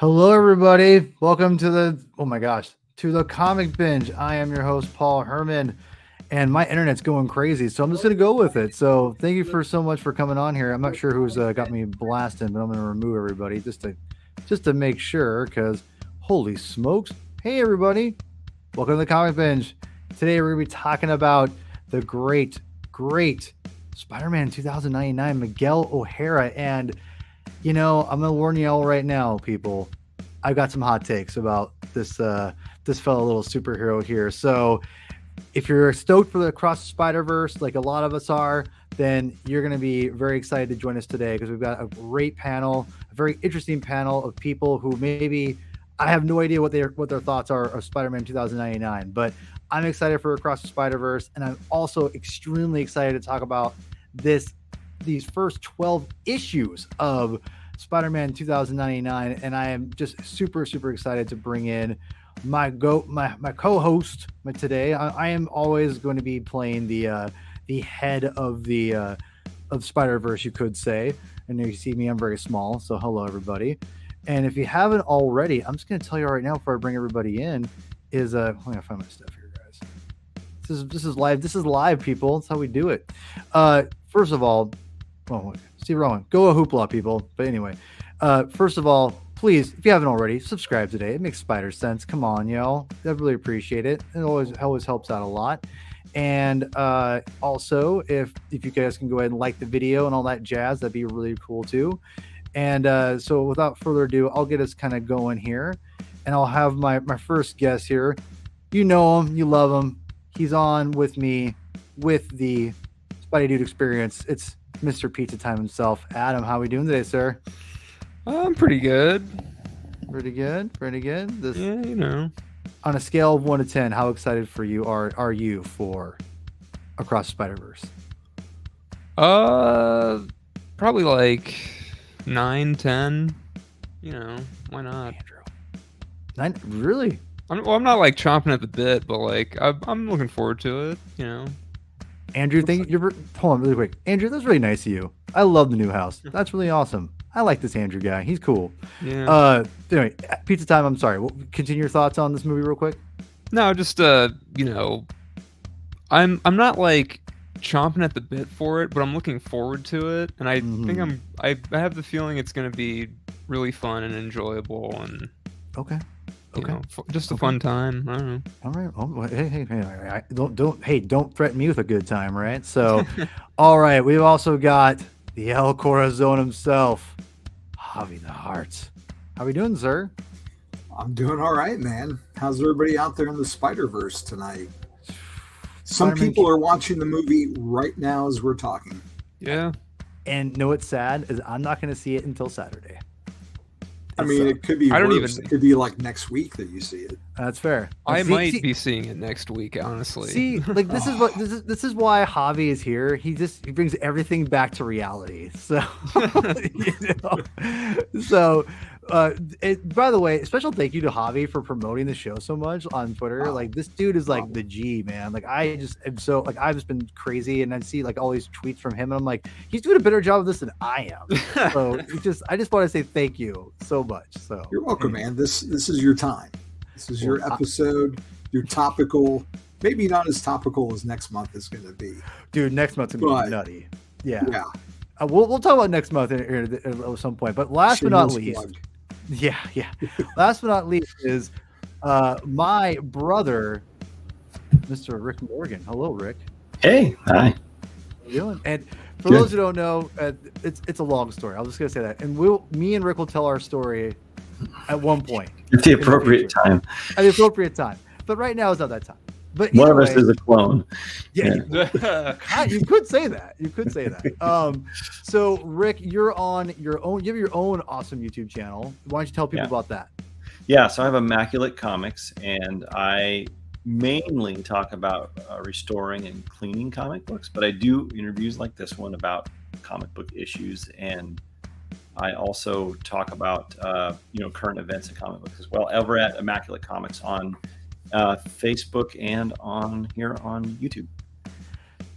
Hello, everybody. Welcome to the Comic Binge. I am your host, Paul Herman, and my internet's going crazy, so I'm just going to go with it. So thank you for so much for coming on here. I'm not sure who's got me blasting, but I'm going to remove everybody just to make sure, because holy smokes. Hey, everybody. Welcome to the Comic Binge. Today, we're going to be talking about the great Spider-Man 2099, Miguel O'Hara, and I'm gonna warn you all right now, people. I've got some hot takes about this fellow little superhero here. So if you're stoked for the Across the Spider-Verse, like a lot of us are, then you're gonna be very excited to join us today because we've got a great panel, a very interesting panel of people who maybe I have no idea what their thoughts are of Spider-Man 2099, but I'm excited for Across the Spider-Verse, and I'm also extremely excited to talk about these first 12 issues of Spider-Man 2099, and I am just super excited to bring in my co-host today. I am always going to be playing the head of the of Spider-Verse, you could say. And you see me, I'm very small, so hello everybody. And if you haven't already, I'm just going to tell you right now before I bring everybody in is I'm going to find my stuff here, guys. This is live. This is live, people. That's how we do it. First of all, Steve Rowan, go a hoopla, people. But anyway, first of all, please, if you haven't already, subscribe today. It makes spider sense. Come on, y'all. I really appreciate it. It always helps out a lot. And also, if you guys can go ahead and like the video and all that jazz, that'd be really cool too. And so without further ado, I'll get us kind of going here. And I'll have my first guest here. You know him. You love him. He's on with me with the Spidey Dude Experience. It's Mr. Pizza Time himself. Adam, how are we doing today, sir? I'm pretty good. Pretty good. Yeah. On a scale of 1 to 10, how excited for you are you for Across Spider-Verse? Probably like 9, 10. Why not? Andrew. 9? Really? I'm not like chomping at the bit, but like I'm looking forward to it. Andrew, hold on really quick. Andrew, that's really nice of you. I love the new house. That's really awesome. I like this Andrew guy. He's cool. Yeah. Anyway, Pizza Time, I'm sorry. Continue your thoughts on this movie real quick. No, just I'm not like chomping at the bit for it, but I'm looking forward to it, and I think I have the feeling it's going to be really fun and enjoyable, and okay. Just a fun time. I don't know. All right. Oh, hey, don't threaten me with a good time, right? So, all right. We've also got the El Corazon himself, Javi the Heart. How we doing, sir? I'm doing all right, man. How's everybody out there in the Spider-Verse tonight? Some people are watching the movie right now as we're talking. Yeah. And know what's sad is I'm not going to see it until Saturday. I mean, it could be worse. It could be like next week that you see it. That's fair. I might be seeing it next week, honestly. See, like this is why Javi is here. He brings everything back to reality. So, by the way, special thank you to Javi for promoting the show so much on Twitter. Wow. Like this dude is like the G, man. Like I just am so like I've just been crazy, and I see like all these tweets from him, and I'm like, he's doing a better job of this than I am. So I just want to say thank you so much. So you're welcome, man. This is your time. This is your episode. You're topical. Maybe not as topical as next month is going to be. Dude, next month's going to be nutty. Yeah. We'll talk about next month at some point. But last but not least, last but not least is my brother, Mr. Rick Morgan. Hello, Rick. Hey, hi. How you doing? And for those who don't know, it's a long story. I was just gonna say that, and me and Rick will tell our story at one point at the appropriate time. At the appropriate time, but right now is not that time. But one of us is a clone. Yeah. You could say that. So Rick, you're on your own. You have your own awesome YouTube channel. Why don't you tell people about that? Yeah. So I have Immaculate Comics, and I mainly talk about restoring and cleaning comic books, but I do interviews like this one about comic book issues, and I also talk about current events in comic books as well. Over at Immaculate Comics on Facebook and on here on YouTube.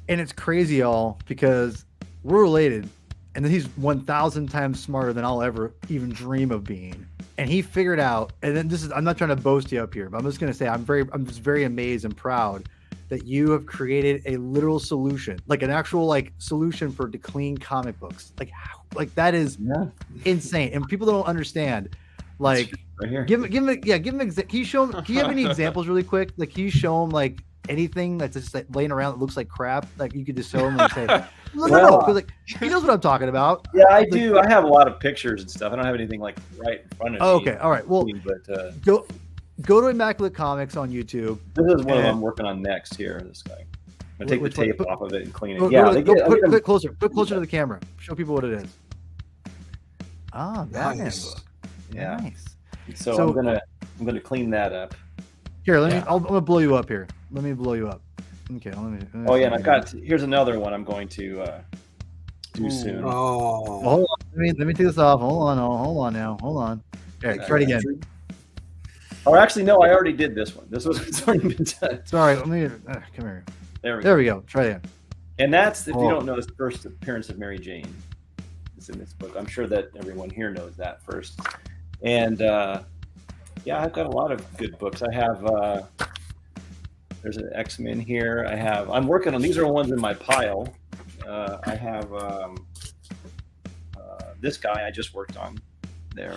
And it's crazy, y'all, because we're related, and he's 1,000 times smarter than I'll ever even dream of being. and he figured out. And then I'm not trying to boast you up here, but I'm just gonna say I'm just very amazed and proud that you have created a literal solution, like an actual like solution for to clean comic books. Like that is insane, and people don't understand. Like, right here. give him. Can you show him? Can you have any examples really quick? Like, can you show him like anything that's just like laying around that looks like crap? Like, you could just show him and say, no, because like he knows what I'm talking about. Yeah, I like, do. I have a lot of pictures and stuff. I don't have anything like right in front of me. Okay, all right. Well, but go to Immaculate Comics on YouTube. this is what I'm working on next here. This guy. I'm gonna take the tape off of it and clean it. Put it closer. Put closer to the camera. Show people what it is. Ah, Batman book. Yeah. Nice. So I'm gonna clean that up. Here, I'm gonna blow you up here. Let me blow you up. Okay. Let me Oh yeah, and here's another one I'm going to do soon. Oh, hold on. Let me take this off. Hold on now. Hold on. Here, try it again. Oh, actually, no. I already did this one. This was it's already been done. Sorry. Let me come here. There we go. Try it again. And that's if you don't know, the first appearance of Mary Jane is in this book. I'm sure that everyone here knows that first. And yeah, I've got a lot of good books. I have there's an X-Men here. I'm working on these are the ones in my pile. I have this guy I just worked on there.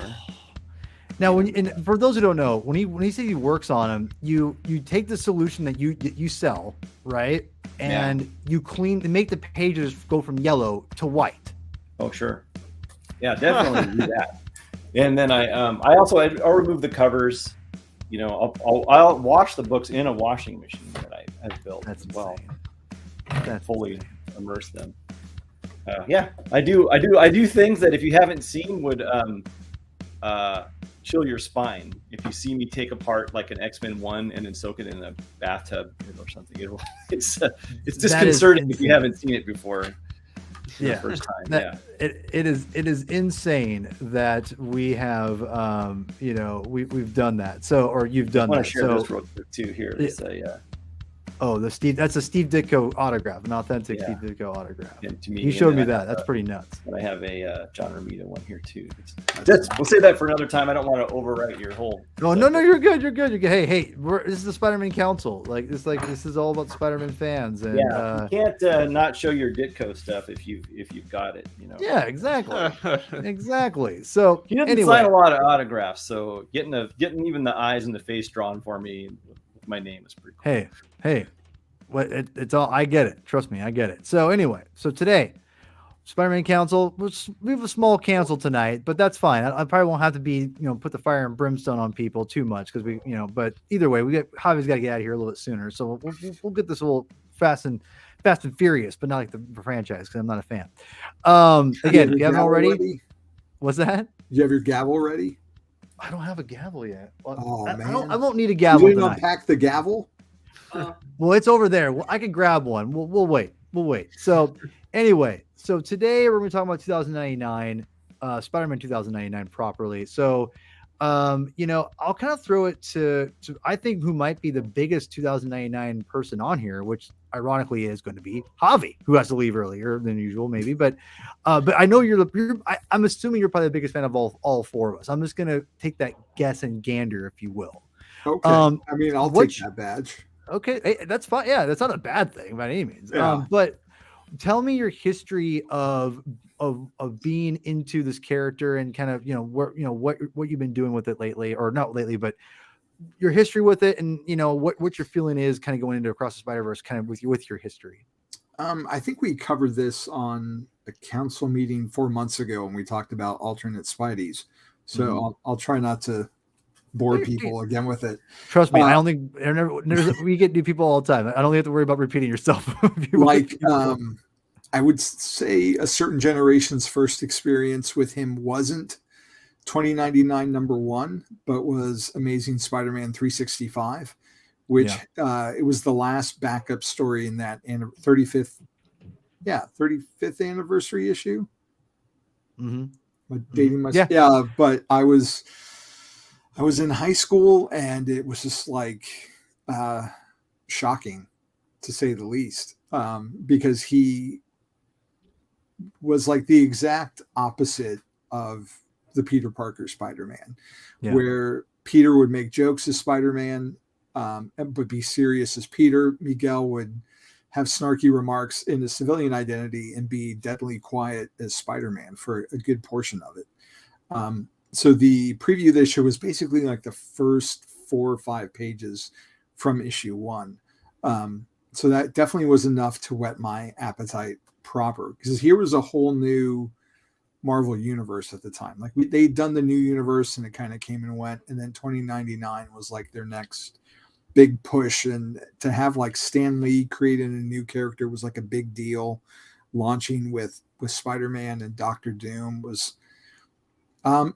Now, and for those who don't know, when he says he works on them, you take the solution that you sell, right? And you make the pages go from yellow to white. Oh, sure. Yeah, definitely do that. And then I'll remove the covers. You know, I'll wash the books in a washing machine that I've built as well. That's fully immerse them. Yeah, I do things that if you haven't seen would chill your spine. If you see me take apart like an X-Men 1 and then soak it in a bathtub or something, it's disconcerting if you haven't seen it before. The first time. It is insane that we have we've done that. So or you've done that. Share this real quick too here. That's a Steve Ditko autograph, an authentic Steve Ditko autograph. To me, he showed me that. That's pretty nuts. And I have a John Romita one here too. We'll say that for another time. I don't want to overwrite your whole. No, you're good. You're good. Hey, this is the Spider-Man Council. This is all about Spider-Man fans. And you can't not show your Ditko stuff if you've got it. You know. Yeah, exactly. Exactly. So he doesn't sign a lot of autographs, so getting even the eyes and the face drawn for me with my name is pretty cool. Hey, it's all, I get it. Trust me, I get it. So anyway, today, Spider-Man Council, we have a small council tonight, but that's fine. I probably won't have to be, put the fire and brimstone on people too much because but either way, Javi's got to get out of here a little bit sooner. So we'll get this a little fast and furious, but not like the franchise because I'm not a fan. Again, you haven't already. What's that? You have your gavel ready? I don't have a gavel yet. Man. I won't need a gavel. You didn't unpack the gavel? Well, it's over there. I can grab one. We'll wait. So anyway, today we're going to talk about 2099, Spider-Man 2099 properly. So, I'll kind of throw it to I think who might be the biggest 2099 person on here, which ironically is going to be Javi, who has to leave earlier than usual, maybe. But I know I'm assuming you're probably the biggest fan of all four of us. I'm just going to take that guess and gander, if you will. Okay. I'll take that badge. Okay, hey, that's fine. Yeah, that's not a bad thing by any means. Yeah. But tell me your history of being into this character and kind of what you've been doing with it lately, or not lately, but your history with it, and what your feeling is kind of going into Across the Spider-Verse, kind of with your history. I think we covered this on a council meeting 4 months ago when we talked about alternate Spideys. So I'll try not to bore people again with it. Trust me, I don't think we get new people all the time. I don't have to worry about repeating yourself. I would say a certain generation's first experience with him wasn't 2099 #1, but was Amazing Spider-Man 365, which it was the last backup story in that 35th anniversary issue. Mm-hmm. Dating myself. Yeah, but I was in high school, and it was just like shocking, to say the least, because he was like the exact opposite of the Peter Parker Spider-Man, Yeah. where Peter would make jokes as Spider-Man, but be serious as Peter. Miguel would have snarky remarks in his civilian identity and be deadly quiet as Spider-Man for a good portion of it. So the preview of this show was basically like the first 4 or 5 pages from issue 1. So that definitely was enough to whet my appetite proper, because here was a whole new Marvel universe at the time. Like they'd done the new universe and it kind of came and went. And then 2099 was like their next big push. And to have like Stan Lee creating a new character was like a big deal. Launching with Spider-Man and Doctor Doom was,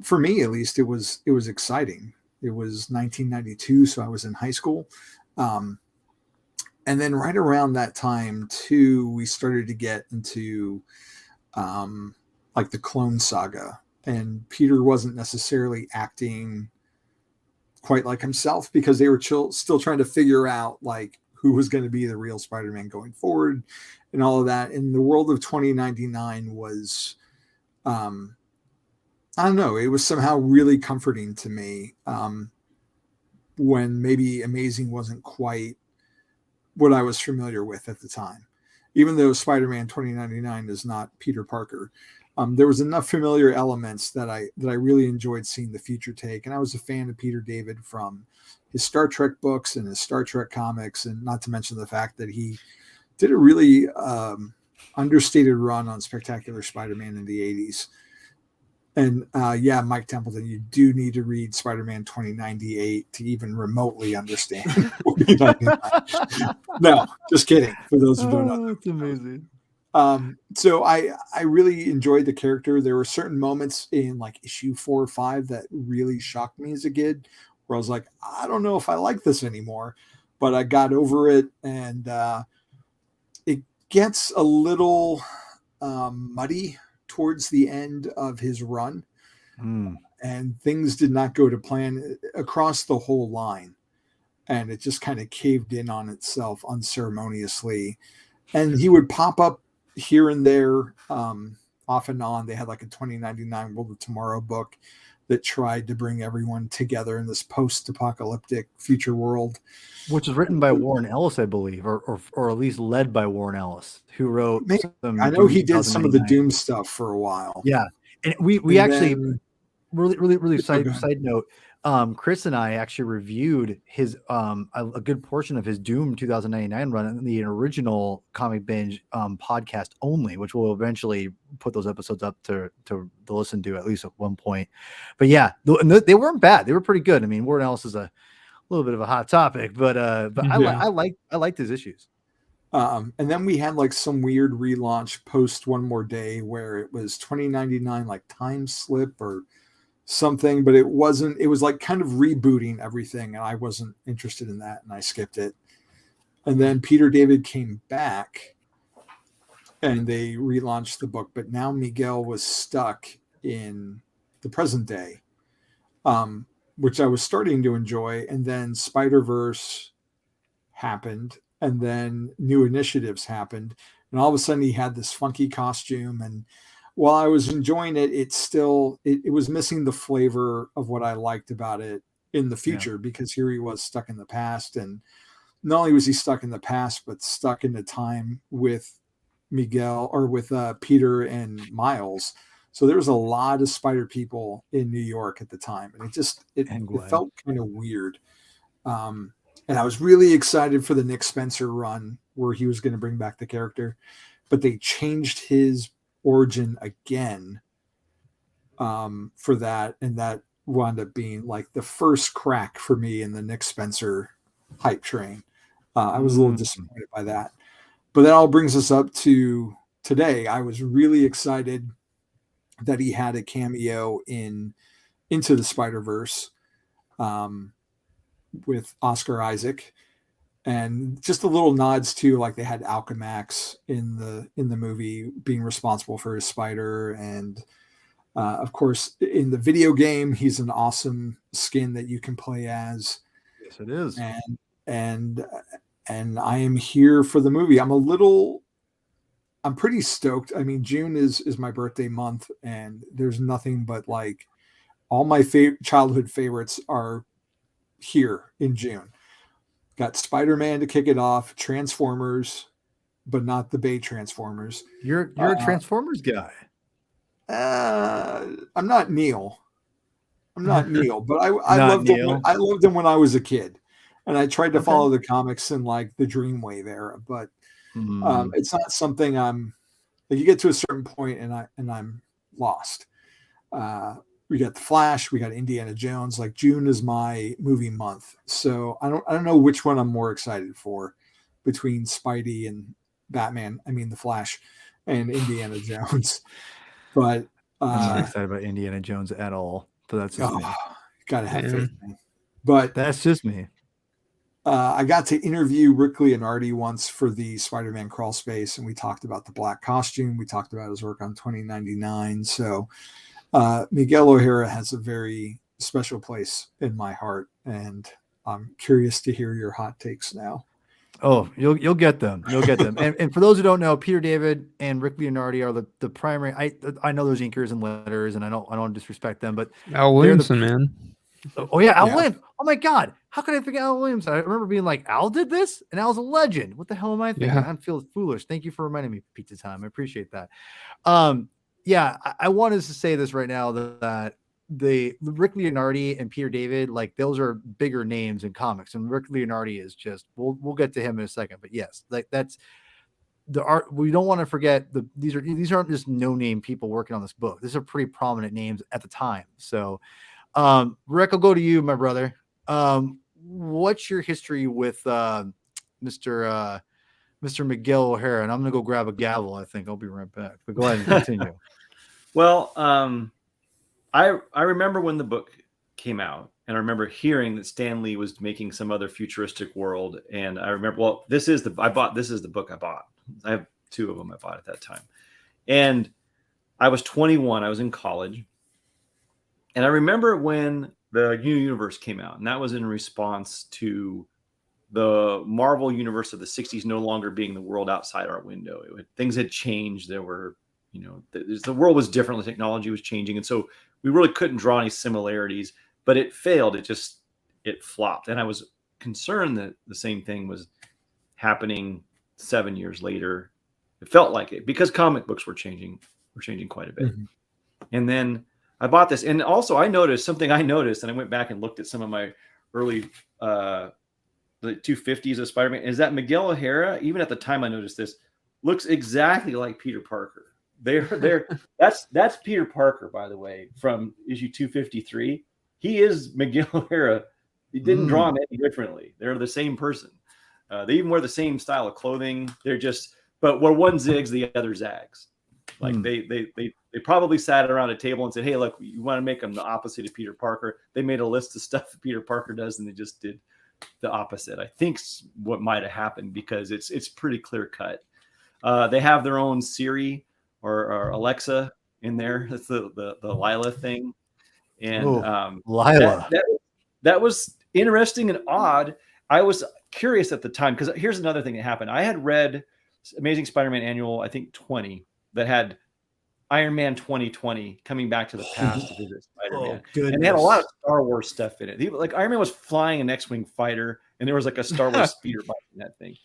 for me at least, it was exciting. It was 1992, so I was in high school. And then right around that time too, we started to get into like the Clone Saga, and Peter wasn't necessarily acting quite like himself because they were still trying to figure out like who was going to be the real Spider-Man going forward and all of that. And the world of 2099 was, I don't know, it was somehow really comforting to me when maybe Amazing wasn't quite what I was familiar with at the time. Even though Spider-Man 2099 is not Peter Parker, there was enough familiar elements that I really enjoyed seeing the future take. And I was a fan of Peter David from his Star Trek books and his Star Trek comics, and not to mention the fact that he did a really understated run on Spectacular Spider-Man in the 80s. And yeah, Mike Templeton, you do need to read Spider-Man 2098 to even remotely understand. No, just kidding. For those who don't know, that's amazing. So I really enjoyed the character. There were certain moments in like issue 4 or 5 that really shocked me as a kid, where I was like, I don't know if I like this anymore, but I got over it. And it gets a little muddy towards the end of his run. And things did not go to plan across the whole line. And it just kind of caved in on itself unceremoniously. And he would pop up here and there, off and on. They had like a 2099 World of Tomorrow book that tried to bring everyone together in this post-apocalyptic future world, which is written by Warren Ellis, I believe, or at least led by Warren Ellis, who wrote. I know he did some of the Doom stuff for a while. Yeah, and we actually really side note. Chris and I actually reviewed his a good portion of his Doom 2099 run in the original Comic Binge podcast only, which we'll eventually put those episodes up to listen to at least at one point. But yeah, they weren't bad; they were pretty good. I mean, Warren Ellis is a little bit of a hot topic, but yeah. I liked his issues. And then we had like some weird relaunch post One More Day where it was 2099 like Time Slip or something, but it wasn't. It was like kind of rebooting everything, and I wasn't interested in that, and I skipped it. And then Peter David came back, and they relaunched the book, but now Miguel was stuck in the present day, which I was starting to enjoy. And then Spider-Verse happened, and then New Initiatives happened, and all of a sudden he had this funky costume. And while I was enjoying it, it was missing the flavor of what I liked about it in the future, because here he was stuck in the past. And not only was he stuck in the past, but stuck in the time with Miguel or with Peter and Miles. So there was a lot of spider people in New York at the time. And it felt kind of weird. And I was really excited for the Nick Spencer run where he was going to bring back the character, but they changed his origin again for that, and that wound up being like the first crack for me in the Nick Spencer hype train. I was a little disappointed by that, but that all brings us up to today. I was really excited that he had a cameo in Into the Spider-Verse with Oscar Isaac. And just a little nods to, like, they had Alchemax in the movie being responsible for his spider. And of course, in the video game, he's an awesome skin that you can play as. Yes, it is. And I am here for the movie. I'm pretty stoked. I mean, June is my birthday month, and there's nothing but like all my childhood favorites are here in June. Got Spider-Man to kick it off, Transformers, but not the Bay Transformers. You're a Transformers guy. I'm not Neil. But I loved them. I loved them when I was a kid, and I tried to follow the comics in like the Dreamwave era. But it's not something I'm. Like, you get to a certain point, and I'm lost. We got the Flash, we got Indiana Jones. Like, June is my movie month, so I don't know which one I'm more excited for between Spidey and Batman. I mean, the Flash and Indiana Jones. But I'm not excited about Indiana Jones at all. But that's just me. Gotta have faith, man. But that's just me. I got to interview Rick Leonardi once for the Spider-Man Crawl Space, and we talked about the black costume. We talked about his work on 2099. So Miguel O'Hara has a very special place in my heart, and I'm curious to hear your hot takes now. Oh, you'll get them. You'll get them. And for those who don't know, Peter David and Rick Leonardi are the primary. I know those inkers and letters, and I don't disrespect them, but Al Williamson, man. Oh yeah, Al Williams. Oh my God, how could I forget Al Williams? I remember being like, Al did this, and Al's a legend. What the hell am I thinking? Yeah. I feel foolish. Thank you for reminding me, Pizza Time. I appreciate that. Yeah, I wanted to say this right now that the Rick Leonardi and Peter David, like, those are bigger names in comics, and Rick Leonardi is just. We'll get to him in a second, but yes, like that's the art. We don't want to forget these aren't just no name people working on this book. These are pretty prominent names at the time. So. Rick, I'll go to you, my brother. What's your history with Mr. Miguel O'Hara? And I'm gonna go grab a gavel. I think I'll be right back. But go ahead and continue. Well, I remember when the book came out, and I remember hearing that Stan Lee was making some other futuristic world. And I remember, this is the book I bought. I have two of them I bought at that time, and I was 21. I was in college. And I remember when the New Universe came out, and that was in response to the Marvel Universe of the 60s no longer being the world outside our window. Things had changed. There were, the world was different. The technology was changing. And so we really couldn't draw any similarities, but it failed. It flopped. And I was concerned that the same thing was happening 7 years later. It felt like it, because comic books were changing quite a bit. Mm-hmm. And then I bought this, and also I noticed, and I went back and looked at some of my early the 250s of Spider-Man, is that Miguel O'Hara, even at the time I noticed this, looks exactly like Peter Parker. That's Peter Parker, by the way, from issue 253. He is Miguel O'Hara. He didn't draw him any differently. They're the same person. They even wear the same style of clothing. They're just, but where one zigs, the other zags. Like they probably sat around a table and said, "Hey, look, you want to make them the opposite of Peter Parker." They made a list of stuff that Peter Parker does, and they just did the opposite. I think what might have happened, because it's pretty clear cut. They have their own Siri or Alexa in there. That's the Lila thing, and Lila. That was interesting and odd. I was curious at the time, because here's another thing that happened. I had read Amazing Spider-Man Annual, I think 20, that had Iron Man 2020 coming back to the past to visit Spider-Man. And they had a lot of Star Wars stuff in it. Like, Iron Man was flying an X-Wing fighter, and there was like a Star Wars speeder bike in that thing.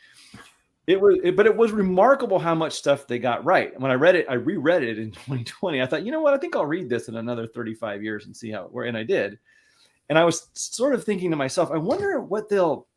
But it was remarkable how much stuff they got right. When I read it, I reread it in 2020. I thought, you know what? I think I'll read this in another 35 years and see how it works. And I did. And I was sort of thinking to myself, I wonder what they'll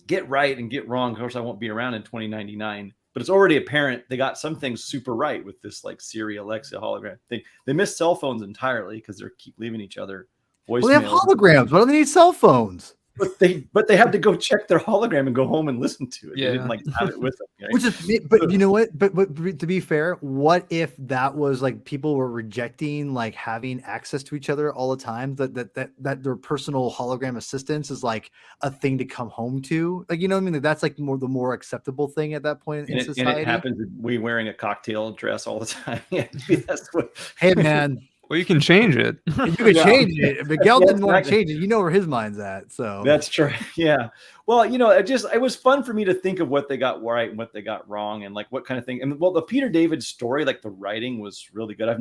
get right and get wrong. Of course, I won't be around in 2099. But it's already apparent they got some things super right with this, like Siri, Alexa, hologram thing. They missed cell phones entirely because they keep leaving each other voicemails. Well, they have holograms. Why don't they need cell phones? But they had to go check their hologram and go home and listen to it. Yeah. They didn't have it with them. Right? Which is, but you know what? But to be fair, what if that was like people were rejecting like having access to each other all the time? That their personal hologram assistance is like a thing to come home to. Like, you know what I mean? Like, that's like the more acceptable thing at that point in society. And it happens with we wearing a cocktail dress all the time. Yeah, that's what. Hey man, Well, you can change it. You could Yeah. change it. Miguel Yeah, didn't want to exactly. change it. You know where his mind's at. So That's true. Yeah. Well, it was fun for me to think of what they got right and what they got wrong and like what kind of thing. And well, the Peter David story, like the writing was really good. It's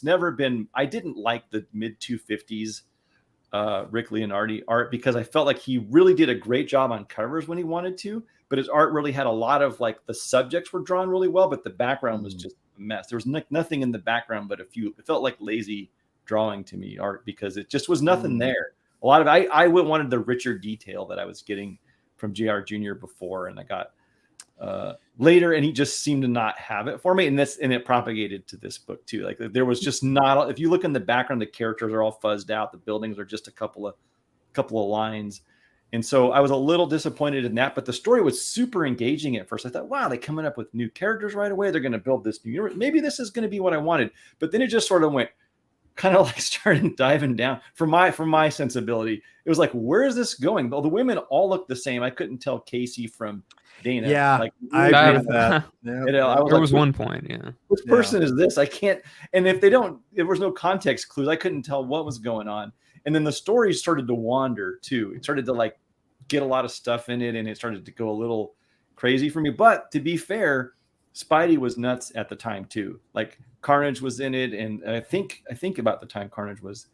never been, I didn't like the mid 250s Rick Leonardi art because I felt like he really did a great job on covers when he wanted to, but his art really had a lot of like the subjects were drawn really well, but the background was just a mess. There was nothing in the background but it felt like lazy drawing to me art because it just was nothing there. A lot of I wanted the richer detail that I was getting from JR Jr. before, and I got later, and he just seemed to not have it for me. And it propagated to this book too. Like there was just not. If you look in the background, the characters are all fuzzed out. The buildings are just a couple of lines, and so I was a little disappointed in that. But the story was super engaging at first. I thought, wow, they're coming up with new characters right away. They're going to build this new universe. Maybe this is going to be what I wanted. But then it just sort of went. Kind of like started diving down from my sensibility. It was like, where is this going? Well, the women all look the same. I couldn't tell Casey from Dana. Yeah, like I agree with that. There was one point, yeah. Which person is this? I can't. And if there was no context clues, I couldn't tell what was going on. And then the story started to wander too. It started to like get a lot of stuff in it, and it started to go a little crazy for me. But to be fair, Spidey was nuts at the time too. Like Carnage was in it, and I think about the time Carnage was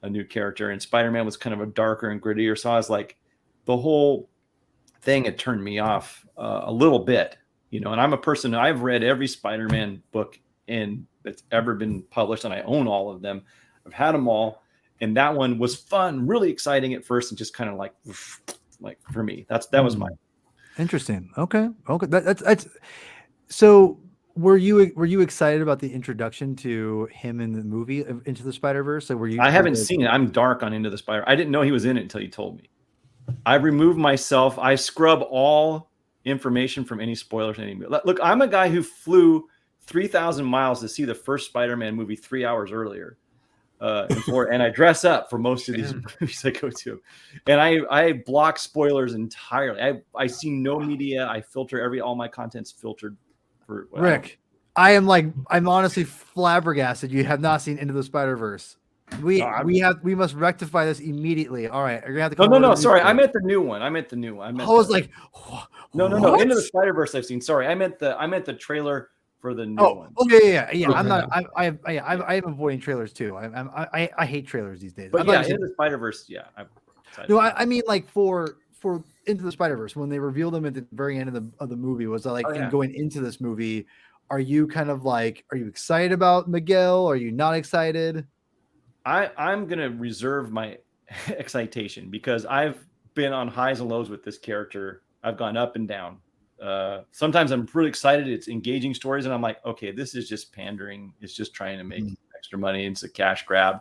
a new character, and Spider-Man was kind of a darker and grittier. So I was like, the whole thing had turned me off a little bit, And I'm a person. I've read every Spider-Man book that's ever been published, and I own all of them. I've had them all, and that one was fun, really exciting at first, and just kind of like for me, that was my interesting. Okay. That's. So were you excited about the introduction to him in the movie Into the Spider-Verse? Or were you? I haven't seen it. I'm dark on Into the Spider. I didn't know he was in it until you told me. I removed myself. I scrub all information from any spoilers. Look, I'm a guy who flew 3,000 miles to see the first Spider-Man movie 3 hours earlier. And I dress up for most of these movies I go to, and I block spoilers entirely. I see no media. I filter all my content's filtered. Rick, I'm honestly flabbergasted you have not seen Into the Spider-Verse. We must rectify this immediately. All right, you're gonna have to come No, sorry, I meant the new one. I was like, no. Into the Spider-Verse I've seen. Sorry, I meant the trailer for the new one. Oh yeah. I'm not. I am avoiding trailers too. I hate trailers these days. But yeah, Into the Spider-Verse. Yeah. I mean like for Into the Spider-Verse, when they revealed them at the very end of the movie, was that going into this movie, are you excited about Miguel? Are you not excited? I'm gonna reserve my excitation because I've been on highs and lows with this character. I've gone up and down. Sometimes I'm really excited. It's engaging stories, and I'm like, okay, this is just pandering. It's just trying to make extra money. It's a cash grab.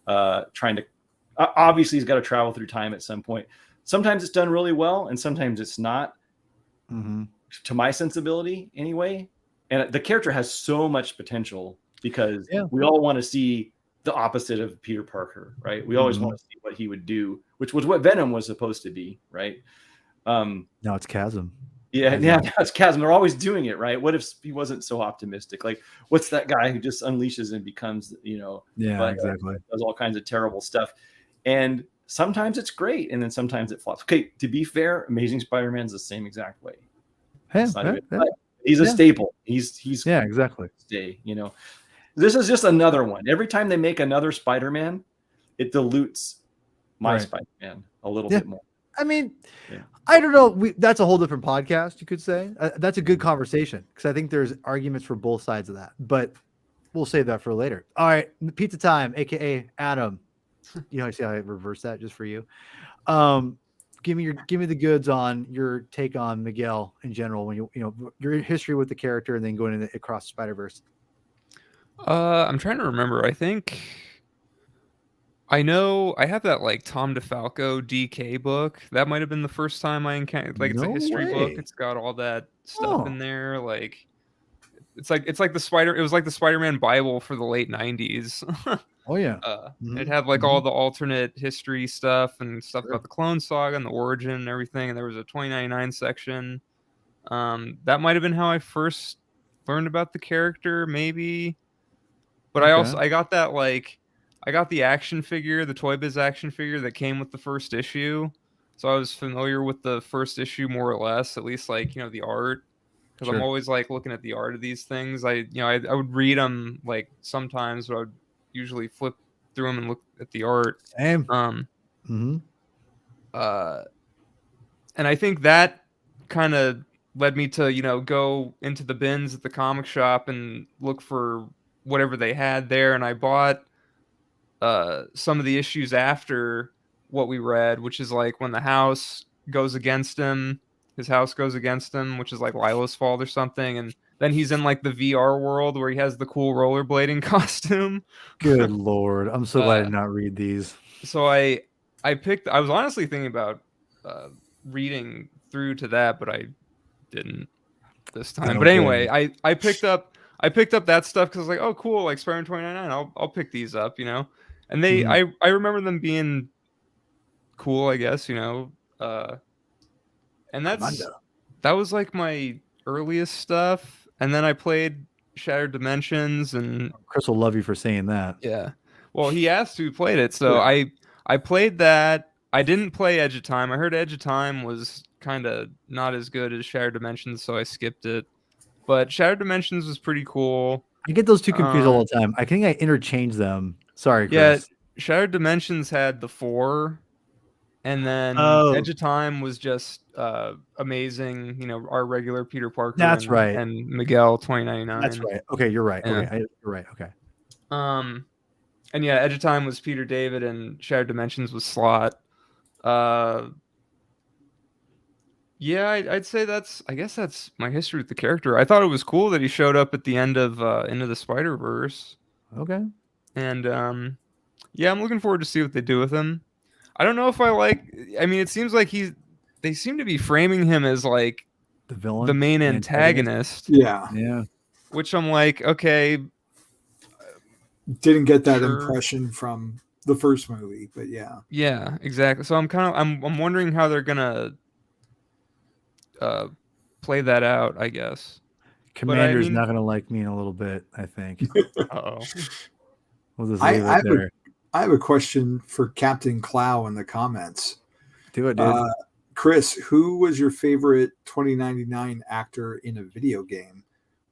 Obviously, he's got to travel through time at some point. Sometimes it's done really well, and sometimes it's not. To my sensibility, anyway. And the character has so much potential because we all want to see the opposite of Peter Parker, right? We always want to see what he would do, which was what Venom was supposed to be, right? Now it's Chasm. Yeah, now it's Chasm. They're always doing it, right? What if he wasn't so optimistic? Like, what's that guy who just unleashes and becomes, exactly, does all kinds of terrible stuff? And sometimes it's great, and then sometimes it flops. Okay, to be fair, Amazing Spider-Man's the same exact way. He's a staple. He's exactly. Stay, This is just another one. Every time they make another Spider-Man, it dilutes my Spider-Man a little bit more. I mean, I don't know. That's a whole different podcast, you could say. That's a good conversation because I think there's arguments for both sides of that. But we'll save that for later. All right, pizza time, aka Adam. I see how I reverse that just for you. Give me the goods on your take on Miguel in general. When your history with the character and then going across Spider-Verse. I'm trying to remember. I think I know I have that Tom DeFalco DK book. That might have been the first time I encountered. It's a history book. It's got all that stuff in there. It's like the Spider. It was like the Spider-Man Bible for the late '90s. Oh yeah. It had all the alternate history stuff and stuff about the Clone Saga and the origin and everything. And there was a 2099 section. That might have been how I first learned about the character. Maybe. But Okay. I got that like I got the action figure, the Toy Biz action figure that came with the first issue. So I was familiar with the first issue more or less, at least like, the art. Because I'm Sure. always like looking at the art of these things. I would read them like sometimes, but I would usually flip through them and look at the art. Same. Um, Mm-hmm. and I think that kind of led me to go into the bins at the comic shop and look for whatever they had there, and I bought some of the issues after what we read, which is like when the house goes against him, his house goes against him, which is like Lila's fault or something, and then he's in like the VR world where he has the cool rollerblading costume. Good Lord. I'm so glad I Uh, did not read these. so I was honestly thinking about reading through to that, but I didn't this I time. don't But blame anyway, you. I picked up that stuff because I was like, oh cool, like Spider-Man 2099, I'll pick these up, And Mhm. I remember them being cool, I guess, and Armando. that was like my earliest stuff. And then I played Shattered Dimensions and Chris will love you for saying that. yeah. Well, he asked who played it, so Yeah. I played that. I didn't play Edge of Time. I heard Edge of Time was kind of not as good as Shattered Dimensions, so I skipped it. But Shattered Dimensions was pretty cool. I get those two confused all Um, the time. I think I interchange them. Sorry, yeah, Chris. Shattered Dimensions had the 4, and then Oh, Edge of Time was just amazing. Our regular Peter Parker that's right. and Miguel That's 2099. right. Okay, you're right. Yeah. Okay, you're right. Okay. And yeah, Edge of Time was Peter David, and Shattered Dimensions was Slot. Yeah, I'd say I guess that's my history with the character. I thought it was cool that he showed up at the end of Into the Spider-Verse, Okay. and yeah, I'm looking forward to see what they do with him. I don't know if I like. I mean, it seems like they seem to be framing him as like The villain. the main the antagonist, Yeah. Yeah. which I'm like, okay, Didn't get that Sure. impression from the first movie, but yeah. yeah, exactly. So I'm wondering how they're gonna play that out, I guess. Commander's mean- not gonna like me in a little bit, I think. Uh-oh. We'll just I leave it have there. I have a question for Captain Clow in the comments. Do it, dude. Chris, who was your favorite 2099 actor in a video game?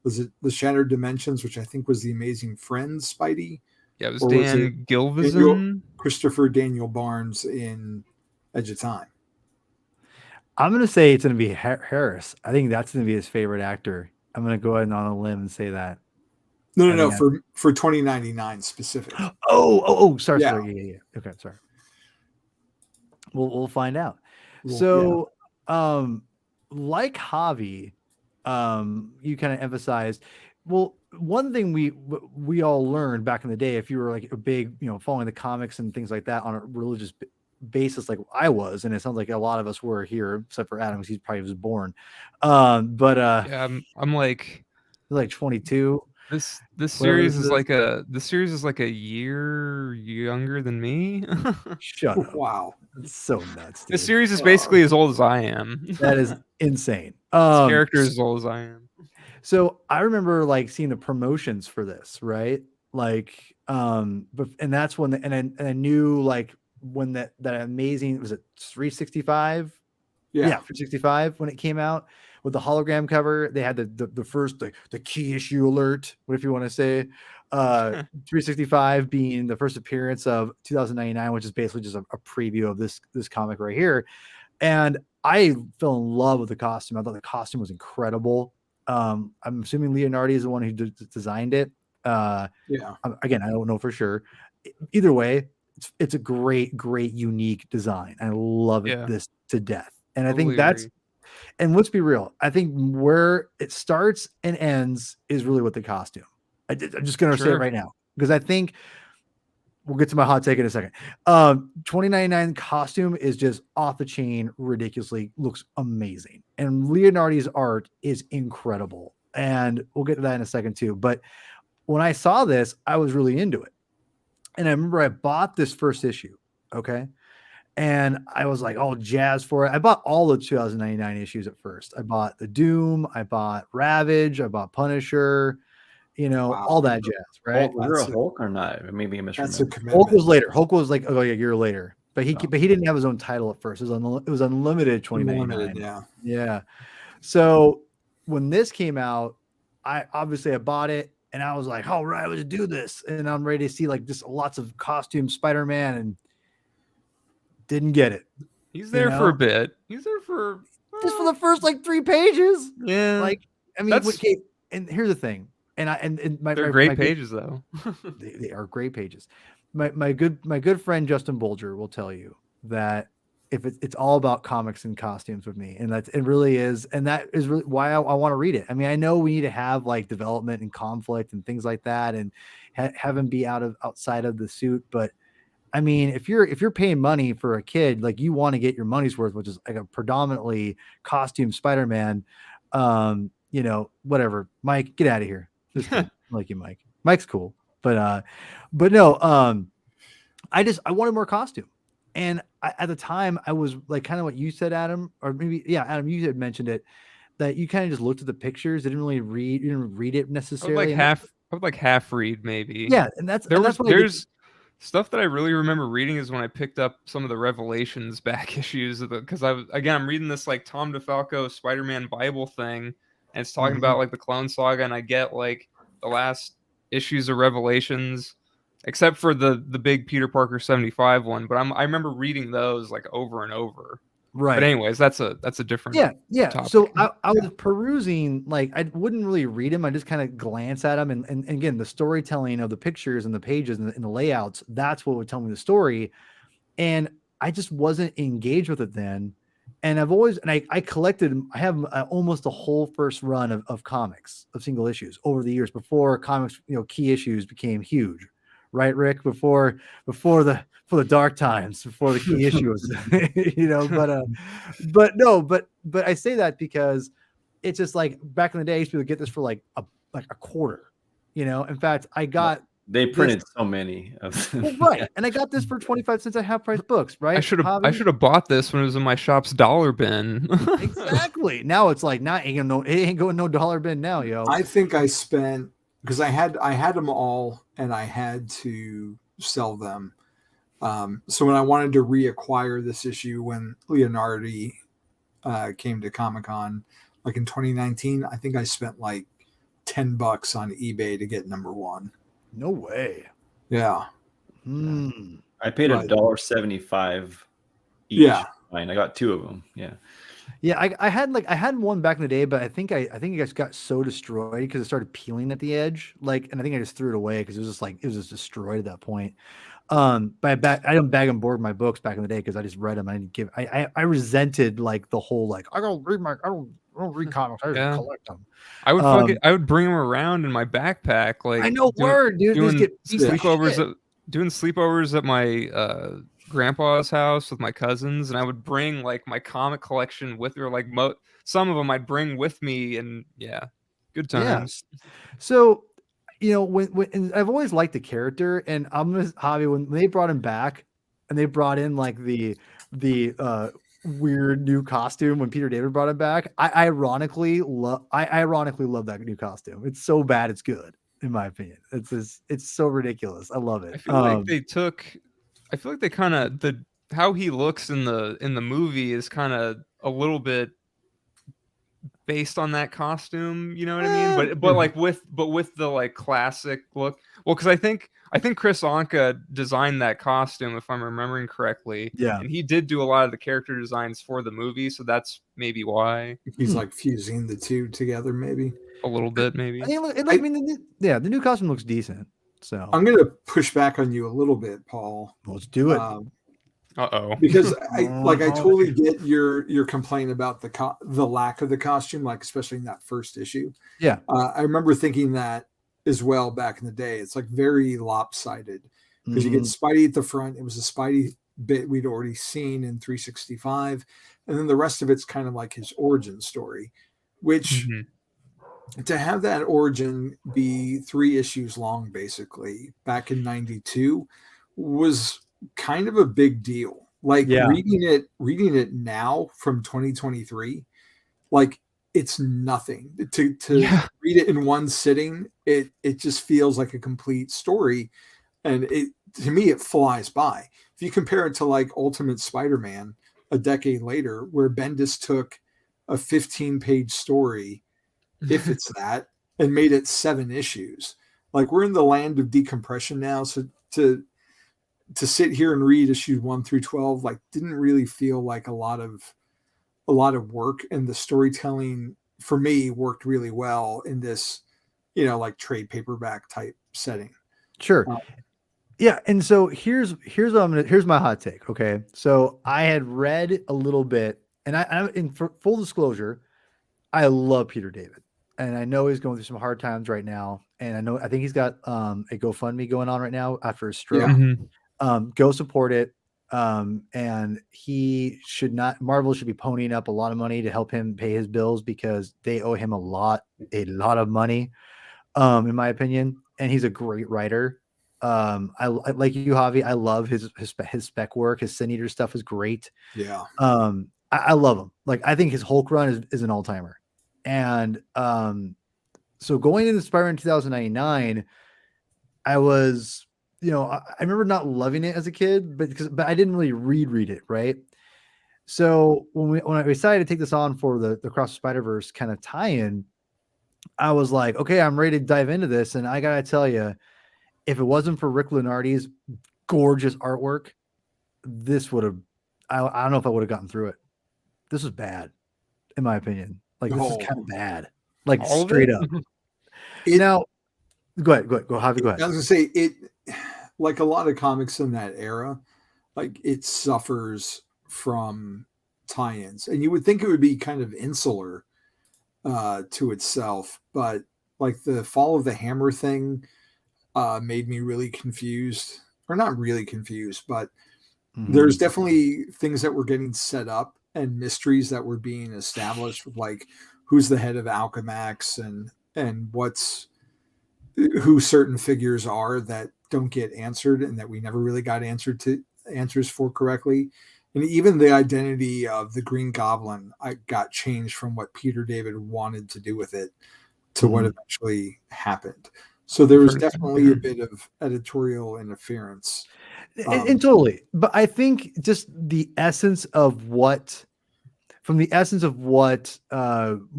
Was it the Shattered Dimensions, which I think was the Amazing Friends Spidey? Yeah, it was Or was Dan it Gilvezan. Christopher Daniel Barnes in Edge of Time? I'm gonna say it's gonna be Harris. I think that's gonna be his favorite actor. I'm gonna go ahead and on a limb and say that. No, I for 2099 specific. Sorry, Yeah. sorry. Yeah. Okay, sorry. We'll find out. Well, So, like Javi, you kind of emphasized. Well, one thing we all learned back in the day, if you were like a big, following the comics and things like that on a religious basis, like I was, and it sounds like a lot of us were here, except for Adam, because he probably was born. But Yeah, I'm like you're like 22. this Whatever series this is is. this series is like a year younger than me. Shut yeah. up. Wow. That's so nuts, dude. This series is basically as old as I am. That is insane. This character is as old as I am. So I remember like seeing the promotions for this, right? Like, but and that's when and I knew like when that amazing, was it 365? Yeah, 365 when it came out with the hologram cover. They had the first the key issue alert, what if you want to say, 365 being the first appearance of 2099, which is basically just a preview of this comic right here. And I fell in love with the costume. I thought the costume was incredible. I'm assuming Leonardi is the one who designed it. Again, I don't know for sure. Either way, it's a great, unique design. I love it this to death. And I think that's, and let's be real, I think where it starts and ends is really with the costume. I'm just going to say it right now, because I think we'll get to my hot take in a second. 2099 costume is just off the chain, ridiculously looks amazing. And Leonardi's art is incredible. And we'll get to that in a second too. But when I saw this, I was really into it. And I remember I bought this first issue. Okay. And I was like, oh, jazz for it. I bought all the 2099 issues at first. I bought the Doom. I bought Ravage. I bought Punisher. Wow. all that jazz, right? Hulk, was there a That's a- Hulk or not? Maybe I That's a misremember. commitment. Hulk was later. Hulk was like a year later, but he Oh. didn't have his own title at first. It was unlimited 2099. Unlimited, yeah. Yeah. So when this came out, I bought it and I was like, all right, let's do this. And I'm ready to see like just lots of costume Spider-Man, and didn't get it. He's there for a bit. He's there for Just for the first like 3 pages. yeah. Like, I mean, That's- okay, and here's the thing. And they're great pages though. They are great pages. My good friend Justin Bolger will tell you that if it's all about comics and costumes with me, and it really is, and that is really why I want to read it. I mean, I know we need to have like development and conflict and things like that, and have him be outside of the suit. But I mean, if you're paying money for a kid, like you want to get your money's worth, which is like a predominantly costume Spider-Man. Whatever. Mike, get out of here. Just kidding. I like you, Mike. Mike's cool, but no. I wanted more costume, and at the time I was like kind of what you said, Adam, or maybe Adam, you had mentioned it, that you kind of just looked at the pictures, didn't read it necessarily. I would like half read maybe. Yeah, and that's what there's stuff that I really remember reading is when I picked up some of the Revelations back issues of because I'm reading this like Tom DeFalco Spider-Man Bible thing, and it's talking about like the Clone Saga, and I get like the last issues of Revelations, except for the big Peter Parker 75 one. But I remember reading those like over and over. Right. But anyways, that's a different topic. So I was perusing, like I wouldn't really read them. I just kind of glance at them, and again, the storytelling of the pictures and the pages and the layouts, that's what would tell me the story. And I just wasn't engaged with it then. And I collected, I have almost a whole first run of comics, of single issues over the years before comics, key issues became huge. Right, Rick? Before the dark times, before the key issues, but I say that because it's just like back in the day, I used to get this for like a quarter, In fact, I got they printed so many of them. well, right, and I got this for 25 cents at half price books. Right, I should have bought this when it was in my shop's dollar bin. Exactly. Now it's like it ain't going no dollar bin now, yo. I think I spent, because I had them all and I had to sell them. So when I wanted to reacquire this issue when Leonardi came to Comic-Con, like in 2019, I think I spent like $10 on eBay to get number 1. No way. Yeah. I paid Right. $1.75 each. Yeah. Fine. I got 2 of them. Yeah. Yeah, I had one back in the day, but I think it just got so destroyed because it started peeling at the edge. And I think I just threw it away because it was just destroyed at that point. But I didn't bag and board my books back in the day because I just read them. I resented like the whole like I don't read comics. I just collect them. I would bring them around in my backpack. Like I know word, dude. doing sleepovers at my grandpa's house with my cousins, and I would bring like my comic collection with her. Like some of them I'd bring with me, and good times. Yeah. So when and I've always liked the character, and I'm this hobby when they brought him back, and they brought in like the weird new costume when Peter David brought him back. I ironically love that new costume. It's so bad it's good, in my opinion. It's so ridiculous. I love it. I feel like they kind of how he looks in the movie is kind of a little bit based on that costume, you know what I mean? But like with the like classic look. Well, because I think Chris Anka designed that costume, if I'm remembering correctly. Yeah. And he did do a lot of the character designs for the movie, so that's maybe why. He's like fusing the two together, maybe. A little bit, maybe. The new costume looks decent. So I'm going to push back on you a little bit, Paul. Let's do it. Because I totally get your complaint about the lack of the costume, like especially in that first issue. Yeah. I remember thinking that as well back in the day. It's like very lopsided because you get Spidey at the front. It was a Spidey bit we'd already seen in 365, and then the rest of it's kind of like his origin story, which to have that origin be 3 issues long, basically back in 92 was kind of a big deal. Like reading it now from 2023, like it's nothing to Yeah. read it in one sitting. It just feels like a complete story, and to me it flies by. If you compare it to like Ultimate Spider-Man a decade later, where Bendis took a 15-page story, if it's that, and made it 7 issues. Like, we're in the land of decompression now, so to sit here and read issues 1 through 12 like didn't really feel like a lot of work, and the storytelling for me worked really well in this, like trade paperback type setting. Sure. Um, Yeah, and so here's what here's my hot take. Okay, so I had read a little bit, and I in for full disclosure, I love Peter David, and I know he's going through some hard times right now, and I think he's got a GoFundMe going on right now after his stroke. Yeah. Go support it. And Marvel should be ponying up a lot of money to help him pay his bills, because they owe him a lot of money, in my opinion. And he's a great writer. I like you, Javi. I love his spec work. His Sin Eater stuff is great. Yeah. I love him. Like, I think his Hulk run is an all timer. And so going into Spider-Man 2099, I was, I remember not loving it as a kid, but I didn't really read it, right? So when I decided to take this on for the Across the Spider-Verse kind of tie-in, I was like, okay, I'm ready to dive into this. And I gotta tell you, if it wasn't for Rick Lunardi's gorgeous artwork, this would have, I don't know if I would have gotten through it. This was bad, in my opinion. Like, this is kind of bad. Like, All of straight it? up. Now, go ahead, Javi, go I ahead. was gonna say, it, like a lot of comics in that era, like it suffers from tie-ins, and you would think it would be kind of insular to itself, but like the Fall of the Hammer thing made me really confused, or not really confused, but there's definitely things that were getting set up and mysteries that were being established, like who's the head of Alchemax, and who certain figures are that don't get answered, and that we never really got answers for correctly. And even the identity of the Green Goblin, I got changed from what Peter David wanted to do with it to what eventually happened. So there was definitely a bit of editorial interference. And totally. But I think just the essence of what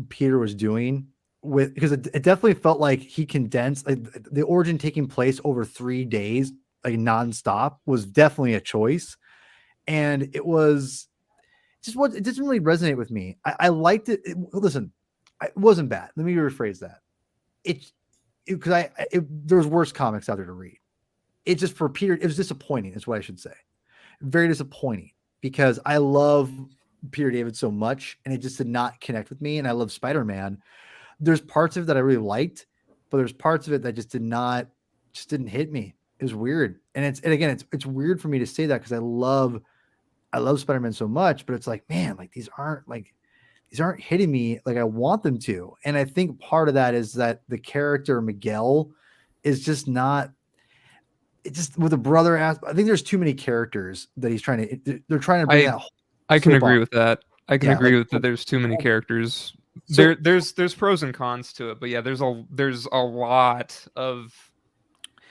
Peter was doing, because it definitely felt like he condensed, like, the origin taking place over 3 days, like nonstop, was definitely a choice. And it was just it didn't really resonate with me. I liked it. Listen, it wasn't bad. Let me rephrase that. Because there's worse comics out there to read. It just, for Peter, it was disappointing, is what I should say. Very disappointing, because I love Peter David so much, and it just did not connect with me. And I love Spider-Man. There's parts of it that I really liked, but there's parts of it that just didn't hit me. It was weird. And it's weird for me to say that, because I love Spider-Man so much, but it's like, man, like these aren't hitting me like I want them to. And I think part of that is that the character Miguel is just not, it just, with a brother, I think there's too many characters that they're trying to bring out. I can agree with that. I can agree with that. There's too many characters. So, there's pros and cons to it, but yeah, there's a lot of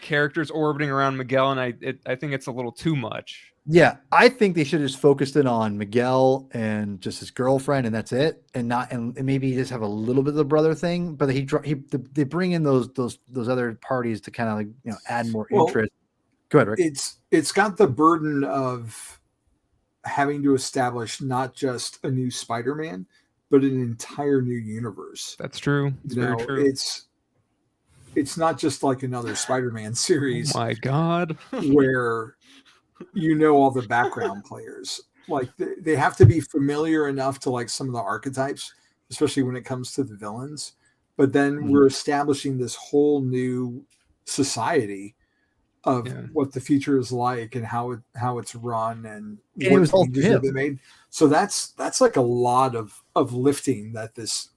characters orbiting around Miguel, and I think it's a little too much. Yeah, I think they should have just focused in on Miguel and just his girlfriend, and that's it, and maybe just have a little bit of the brother thing. But they bring in those other parties to kind of, like, add more interest. Go ahead, Rick. It's got the burden of having to establish not just a new Spider-Man, but an entire new universe. That's true. It's very true. It's not just like another Spider-Man series. Oh my God. Where all the background players. Like, they have to be familiar enough to, like, some of the archetypes, especially when it comes to the villains. But then we're establishing this whole new society of what the future is like, and how it's run, and what changes have been made. So that's like a lot of lifting that this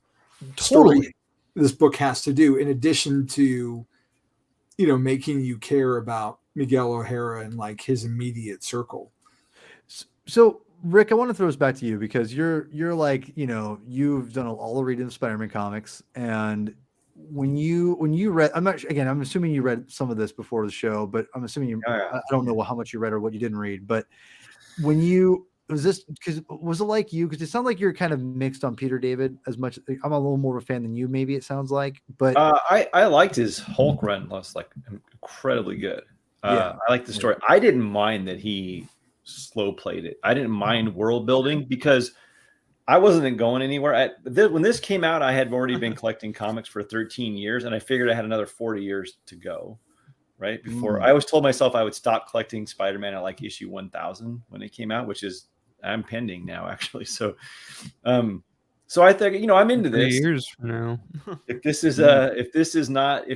this book has to do, in addition to making you care about Miguel O'Hara and, like, his immediate circle. So Rick, I want to throw this back to you because you're like, you've done all the reading of Spider-Man comics, and when you read, I'm assuming you read some of this before the show, but I'm assuming I don't know how much you read or what you didn't read, but when you was it like you? Because it sounds like you're kind of mixed on Peter David as much. I'm a little more of a fan than you, maybe it sounds like, but I liked his Hulk run. Was like incredibly good. I like the story. I didn't mind that he slow played it. I didn't mind world building because I wasn't going anywhere. When this came out, I had already been collecting comics for 13 years, and I figured I had another 40 years to go. Right before I always told myself I would stop collecting Spider-Man at like issue 1000 when it came out, which is I'm pending now actually. So I think I'm into 3 this. years from now. If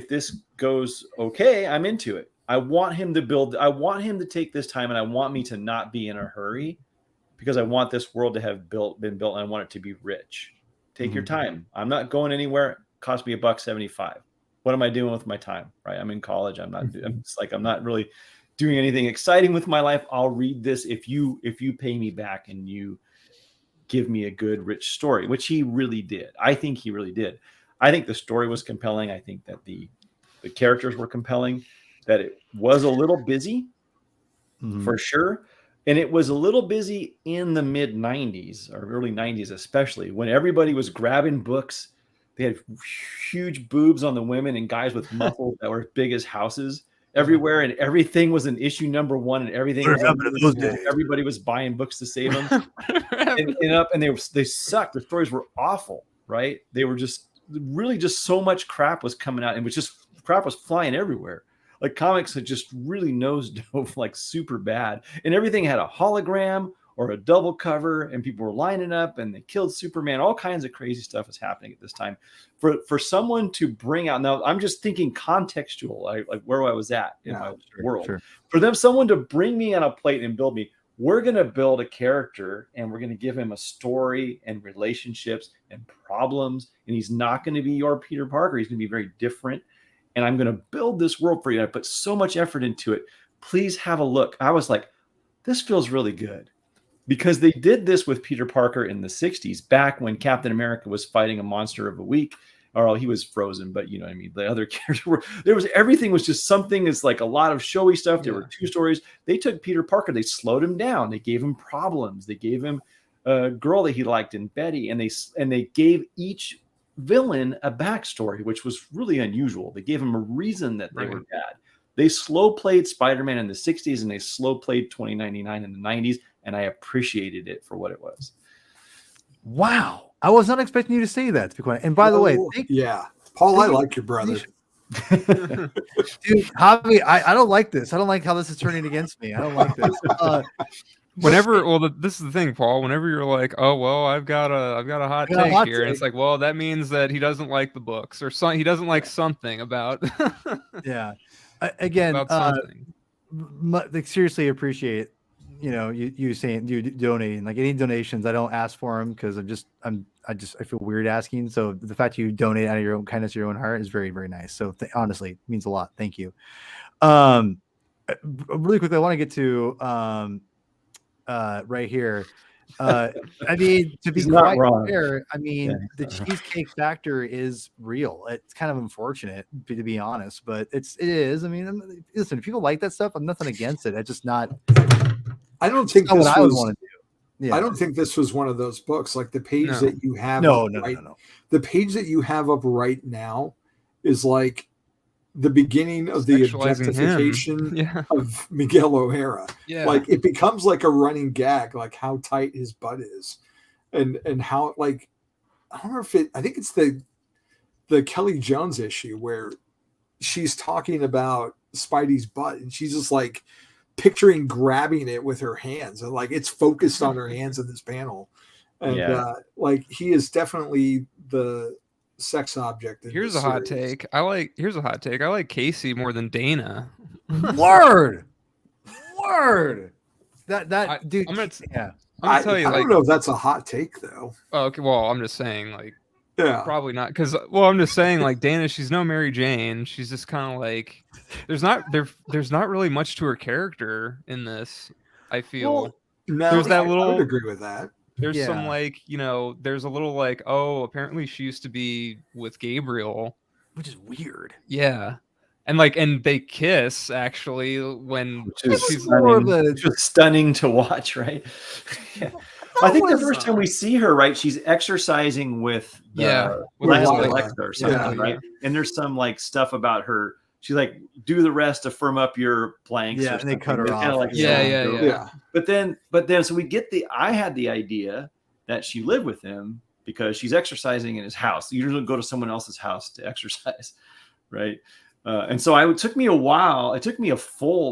this goes okay, I'm into it. I want him to take this time, and I want me to not be in a hurry because I want this world to have been built, and I want it to be rich. Take your time. I'm not going anywhere. It cost me $1.75. What am I doing with my time? Right. I'm in college. I'm not really doing anything exciting with my life. I'll read this if you pay me back and you give me a good, rich story, which he really did. I think he really did. I think the story was compelling. I think that the characters were compelling, that it was a little busy for sure. And it was a little busy in the mid 90s or early 90s, especially when everybody was grabbing books. They had huge boobs on the women and guys with muscles that were as big as houses everywhere. And everything was an issue number one, and everything everybody was buying books to save them. and they sucked. The stories were awful, right? They were just so much crap was coming out, and crap was flying everywhere. Like comics had just really nosedove like super bad, and everything had a hologram or a double cover, and people were lining up and they killed Superman. All kinds of crazy stuff was happening at this time. For someone to bring out, now I'm just thinking contextual, like where I was at in my world. Sure. For someone to bring me on a plate and build me, we're going to build a character and we're going to give him a story and relationships and problems. And he's not going to be your Peter Parker. He's going to be very different. And I'm going to build this world for you. I put so much effort into it. Please have a look. I was like, this feels really good. Because they did this with Peter Parker in the 60s, back when Captain America was fighting a monster of a week, or he was frozen, but you know what I mean? The other characters everything was just something that's like a lot of showy stuff. There were two stories. They took Peter Parker, they slowed him down. They gave him problems. They gave him a girl that he liked in Betty, and they gave each villain a backstory, which was really unusual. They gave him a reason that they were bad. They slow played Spider-Man in the 60s, and they slow played 2099 in the 90s. And I appreciated it for what it was. Wow. I was not expecting you to say that, to be quite. And by the way, Paul, I like your brother. Dude, Javi, I don't like this. I don't like how this is turning against me. I don't like this. This is the thing, Paul. Whenever you're like, oh well, I've got a hot take here, and it's like, well, that means that he doesn't like the books, or he doesn't like something about. Again, about something. Seriously appreciate it. You saying you donating, like any donations, I don't ask for them because I feel weird asking. So the fact you donate out of your own kindness, your own heart is very, very nice. So honestly, it means a lot. Thank you. Really quickly, I want to get to right here. I mean, to be quite fair, I mean, the cheesecake factor is real. It's kind of unfortunate, to be honest, but it is. I mean, listen, if people like that stuff, I'm nothing against it. It's just not. I don't think this I would want to do. Yeah. I don't think this was one of those books. Like the page that you have. No. The page that you have up right now is like the beginning of the objectification of Miguel O'Hara. Yeah. Like it becomes like a running gag, like how tight his butt is, and how like I don't know if I think it's the Kelly Jones issue where she's talking about Spidey's butt and she's just like picturing grabbing it with her hands, and like it's focused on her hands in this panel, and like he is definitely the sex object. Here's a hot take. I like Casey more than Dana. Word. That dude. I'm gonna tell you. I don't know if that's a hot take though. Oh, okay. Well, I'm just saying, like, probably not. Because, I'm just saying, like, Dana, she's no Mary Jane. She's just kind of like, there's not really much to her character in this. I feel. Well, No, There's that I little- would agree with that. There's some Yeah. like, there's a little like, oh, apparently she used to be with Gabriel. which is weird. Yeah. And they kiss actually when Which is she's more of stunning, a- which was stunning to watch, right? Yeah. I think the was- first time we see her, right, she's exercising with the with last Lila. Alexa or something, Yeah. right? And there's some like stuff about her. She's like, do the rest to firm up your planks. Yeah, or and they cut her something. Kinda off. Like Yeah, selling yeah, her. yeah. Yeah. But then, so we get I had the idea that she lived with him because she's exercising in his house. You usually go to someone else's house to exercise, right? And so it took me a while. It took me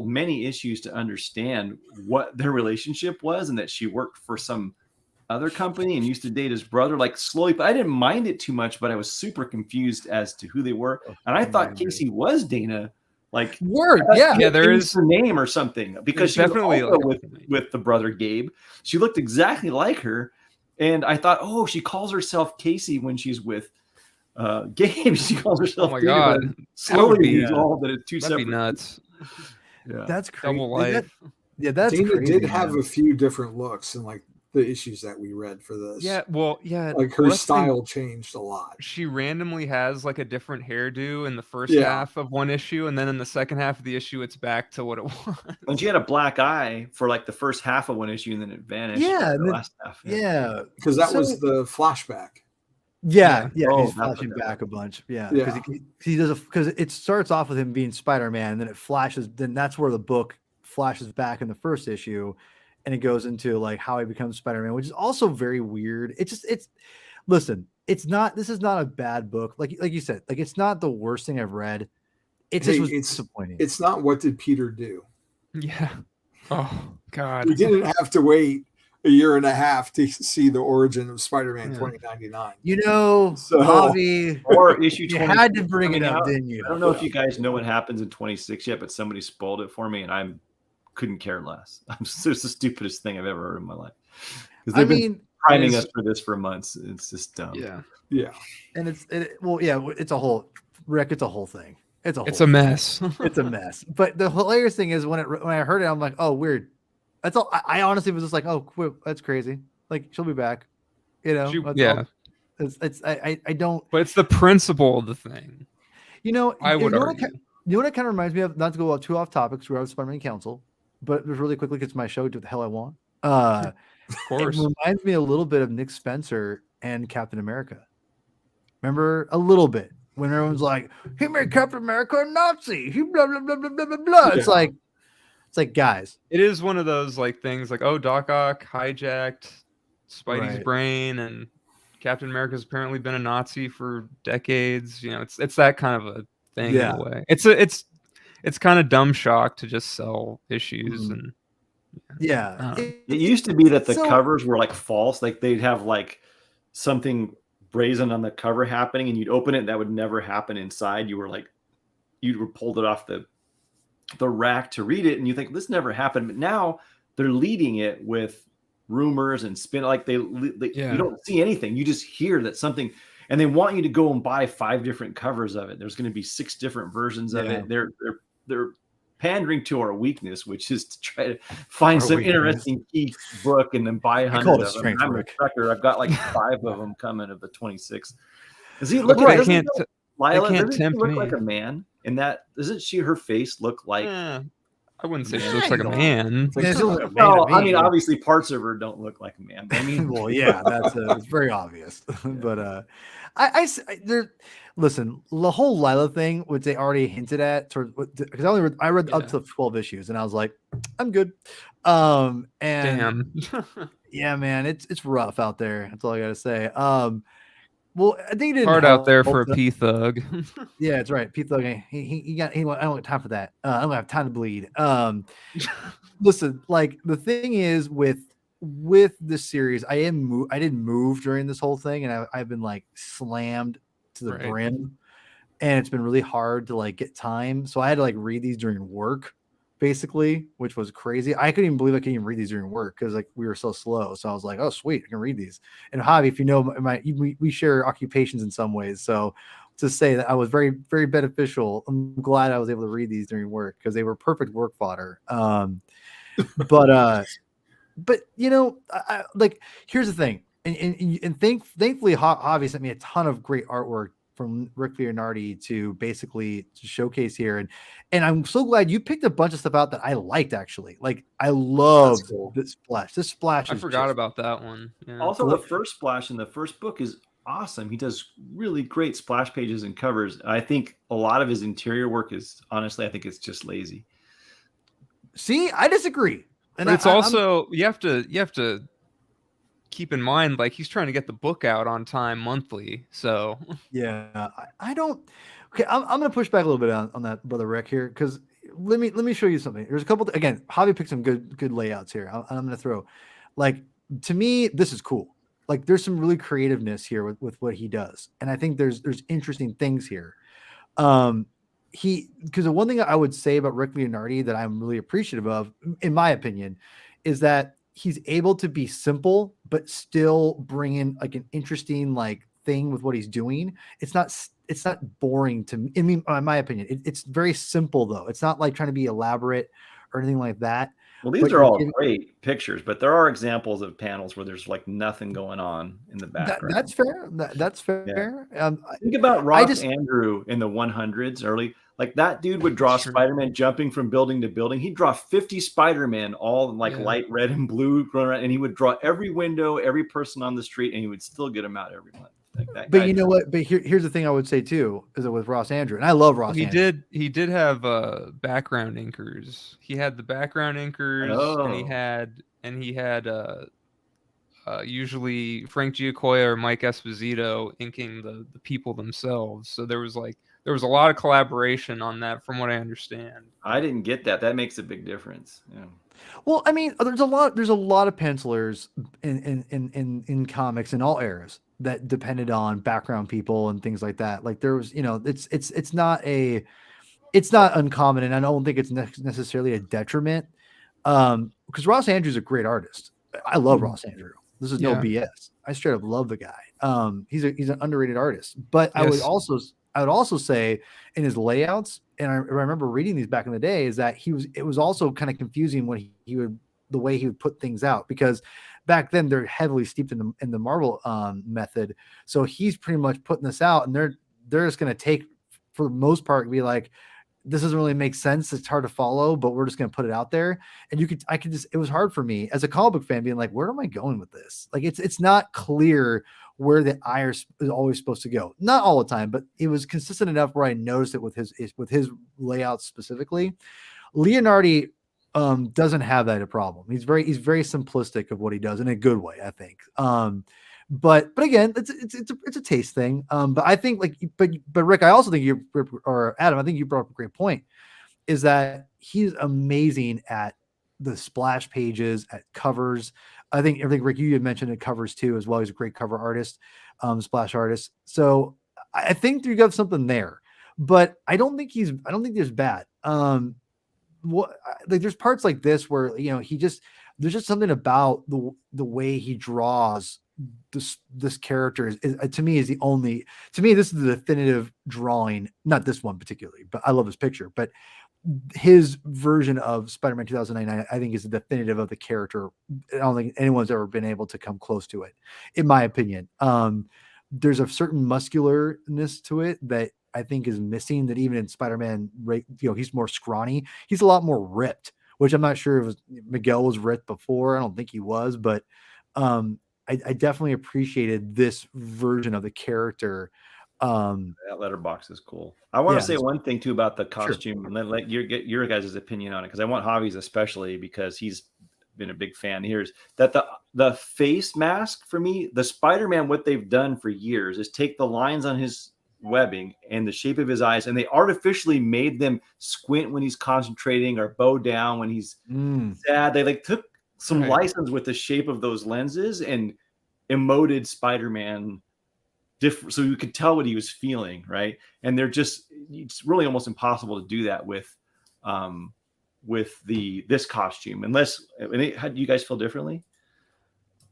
many issues to understand what their relationship was, and that she worked for some other company and used to date his brother, like slowly. But I didn't mind it too much. But I was super confused as to who they were, and I thought Casey was Dana. Like, Word, Yeah, there changed is- her name or something because There's she was definitely also like with the brother Gabe. She looked exactly like her, and I thought, oh, she calls herself Casey when she's with Gabe. She calls Oh herself my Dana, god. but That would slowly be, resolved that it's two that'd be separate. nuts. Yeah. That's crazy. Double life. Yeah, that's Dana crazy. did have man. a few different looks in like the issues that we read for this. Yeah, well, yeah. like her well, that's the thing. style changed a lot. She randomly has like a different hairdo in the first Yeah. half of one issue, and then in the second half of the issue, it's back to what it was. And she had a black eye for like the first half of one issue, and then it vanished. Yeah, for and the then- last half. Yeah, Because that So- was the flashback. yeah. Oh, He's that's flashing what that back a bunch. Yeah, Yeah. because he does because it starts off with him being Spider-Man, and then it flashes. Then that's where the book flashes back in the first issue, and it goes into like how he becomes Spider-Man, which is also very weird. Listen, it's not. This is not a bad book. Like you said, like it's not the worst thing I've read. It just Hey, was it's- disappointing. It's not what did Peter do? Yeah. Oh God. We didn't have to wait a year and a half to see the origin of Spider-Man Yeah. 2099. You know, So- Bobby, Or issue you 20 had to bring it coming up, out. didn't you? I don't know if you guys know what happens in 26 yet, but somebody spoiled it for me, and I couldn't care less. It's the stupidest thing I've ever heard in my life. Because I they've been mean, priming it's- us for this for months. It's just dumb. Yeah. Yeah. and it's a whole Rick. It's a whole thing. It's a It's whole a mess. it's a mess. But the hilarious thing is when I heard it, I'm like, oh, weird. That's all. I honestly was just like, oh, that's crazy. Like she'll be back. You know. That's yeah. all. I don't. But it's the principle of the thing. You know. I would you know argue. you know what it kind of reminds me of? Not to go too off topics. We're out of Spider-Man Council, but really quickly, it's my show. Do what the hell I want. Of It course. reminds me a little bit of Nick Spencer and Captain America. Remember a little bit when everyone's like, "He made Captain America a Nazi." He blah blah blah blah blah blah blah. It's Yeah. like guys. It is one of those like things like, oh, Doc Ock hijacked Spidey's Right. brain, and Captain America's apparently been a Nazi for decades. You know, it's that kind of a thing Yeah. in a way. It's kind of dumb shock to just sell issues Mhm. and Yeah. Oh. It used to be that the So- covers were like false. Like they'd have like something brazen on the cover happening, and you'd open it, and that would never happen inside. You were like, you were pulled it off the rack to read it, and you think this never happened. But now they're leading it with rumors and spin. Like they Yeah. you don't see anything. You just hear that something, and they want you to go and buy 5 different covers of it. There's going to be 6 different versions of Yeah. it. They're pandering to our weakness, which is to try to find Our some weakness. interesting key book and then buy I 100 call it of them. strength, I'm a Rick. sucker. I've got like 5 of them coming of the 26. Does he look, look? I Doesn't can't. Lila, can't doesn't she tempt look me. like a man? In that, doesn't she? Her face look like. I wouldn't say she Yeah, looks like a you know. man. It's like, Yeah, she looks like a man Well, to I me. mean, obviously parts of her don't look like a man. But I mean, Well, yeah, that's it's very obvious. But there. Listen, the whole Lila thing, which they already hinted at, because I read up Yeah. to 12 issues, and I was like, I'm good. And Damn. yeah, man, it's rough out there. That's all I gotta say. Well, I think it didn't Hard out there help for a that- P thug. Yeah, it's right. Pete Thug, I don't have time for that. I don't have time to bleed. Listen, like the thing is with this series, I didn't move during this whole thing, and I've been like slammed to the Right. brim, and it's been really hard to like get time. So I had to like read these during work, basically, which was crazy. I couldn't even believe I could even read these during work because like we were so slow. So I was like, oh sweet, I can read these. And Javi, if you know we share occupations in some ways, so to say that I was very, very beneficial. I'm glad I was able to read these during work because they were perfect work fodder. But but like here's the thing, and thankfully Javi sent me a ton of great artwork from Rick Leonardi to basically to showcase here, and I'm so glad you picked a bunch of stuff out that I liked actually. Like I loved cool. this splash. This splash. I is forgot just- about that one. Yeah. Also, the first splash in the first book is awesome. He does really great splash pages and covers. I think a lot of his interior work is honestly, I think it's just lazy. See, I disagree. And But it's I'm- also you have to keep in mind, like, he's trying to get the book out on time monthly. So yeah, I don't. Okay, I'm gonna push back a little bit on that, brother Rick here, because let me show you something. There's a couple again. Javi picked some good layouts here. I'm gonna throw, like, to me, this is cool. Like, there's some really creativeness here with what he does, and I think there's interesting things here. Because the one thing I would say about Rick Leonardi that I'm really appreciative of, in my opinion, is that he's able to be simple but still bring in like an interesting like thing with what he's doing. It's not boring to me. I mean, in my opinion, it's very simple though. It's not like trying to be elaborate or anything like that. Well, these But are you're all giving- great pictures, but there are examples of panels where there's like nothing going on in the background. That's fair. That's fair. Think about Ross just- Andrew in the 100s early. Like that dude would draw Sure. Spider-Man jumping from building to building. He'd draw 50 Spider-Man, all like Yeah. light red and blue, going around, and he would draw every window, every person on the street, and he would still get them out every month. Like that But guy you know what? But here's the thing I would say too is that with Ross Andrew, and I love Ross. he Andrew. did have background inkers. He had the background inkers, and he Oh. had usually Frank Giacoya or Mike Esposito inking the people themselves. So there was a lot of collaboration on that, from what I understand. I didn't get that. That makes a big difference. Yeah. Well, I mean, there's a lot of pencilers in comics in all eras that depended on background people and things like that. Like there was, it's not uncommon, and I don't think it's necessarily a detriment. Because Ross Andrew's a great artist. I love Ross Andrew. This is no Yeah. BS. I straight up love the guy. He's an underrated artist. But I would Yes. also say in his layouts, and I remember reading these back in the day, is that it was also kind of confusing when the way he would put things out, because back then they're heavily steeped in the Marvel method. So he's pretty much putting this out, and they're just going to take, for the most part, be like, this doesn't really make sense. It's hard to follow, but we're just going to put it out there. And it was hard for me as a comic book fan being like, where am I going with this? Like, it's not clear where the eye is always supposed to go. Not all the time, but it was consistent enough where I noticed it with his layouts specifically. Leonardi doesn't have that a problem. He's very simplistic of what he does in a good way, I think. But again, it's a taste thing. But I think but Rick, I also think or Adam, I think you brought up a great point, is that he's amazing at the splash pages, at covers. I think Rick, you had mentioned at covers too as well. He's a great cover artist, splash artist. So I think you got something there, but I don't think there's bad. There's parts like this where there's just something about the way he draws this character is to me this is the definitive drawing, not this one particularly, but I love this picture, but his version of Spider-Man 2009 I think is the definitive of the character. I don't think anyone's ever been able to come close to it, in my opinion. There's a certain muscularness to it that I think is missing, that even in Spider-Man, he's more scrawny. He's a lot more ripped, which I'm not sure if Miguel was ripped before. I don't think he was, but I definitely appreciated this version of the character. That letterbox is cool. I want to say it's- one thing too about the costume, and then let get your guys' opinion on it, because I want Javi's especially, because he's been a big fan. Here's that the face mask, for me, the Spider-Man, what they've done for years is take the lines on his webbing and the shape of his eyes, and they artificially made them squint when he's concentrating or bow down when he's sad. They took some license with the shape of those lenses and emoted Spider-Man different, so you could tell what he was feeling, right? And it's really almost impossible to do that with this costume, unless, how do you guys feel differently?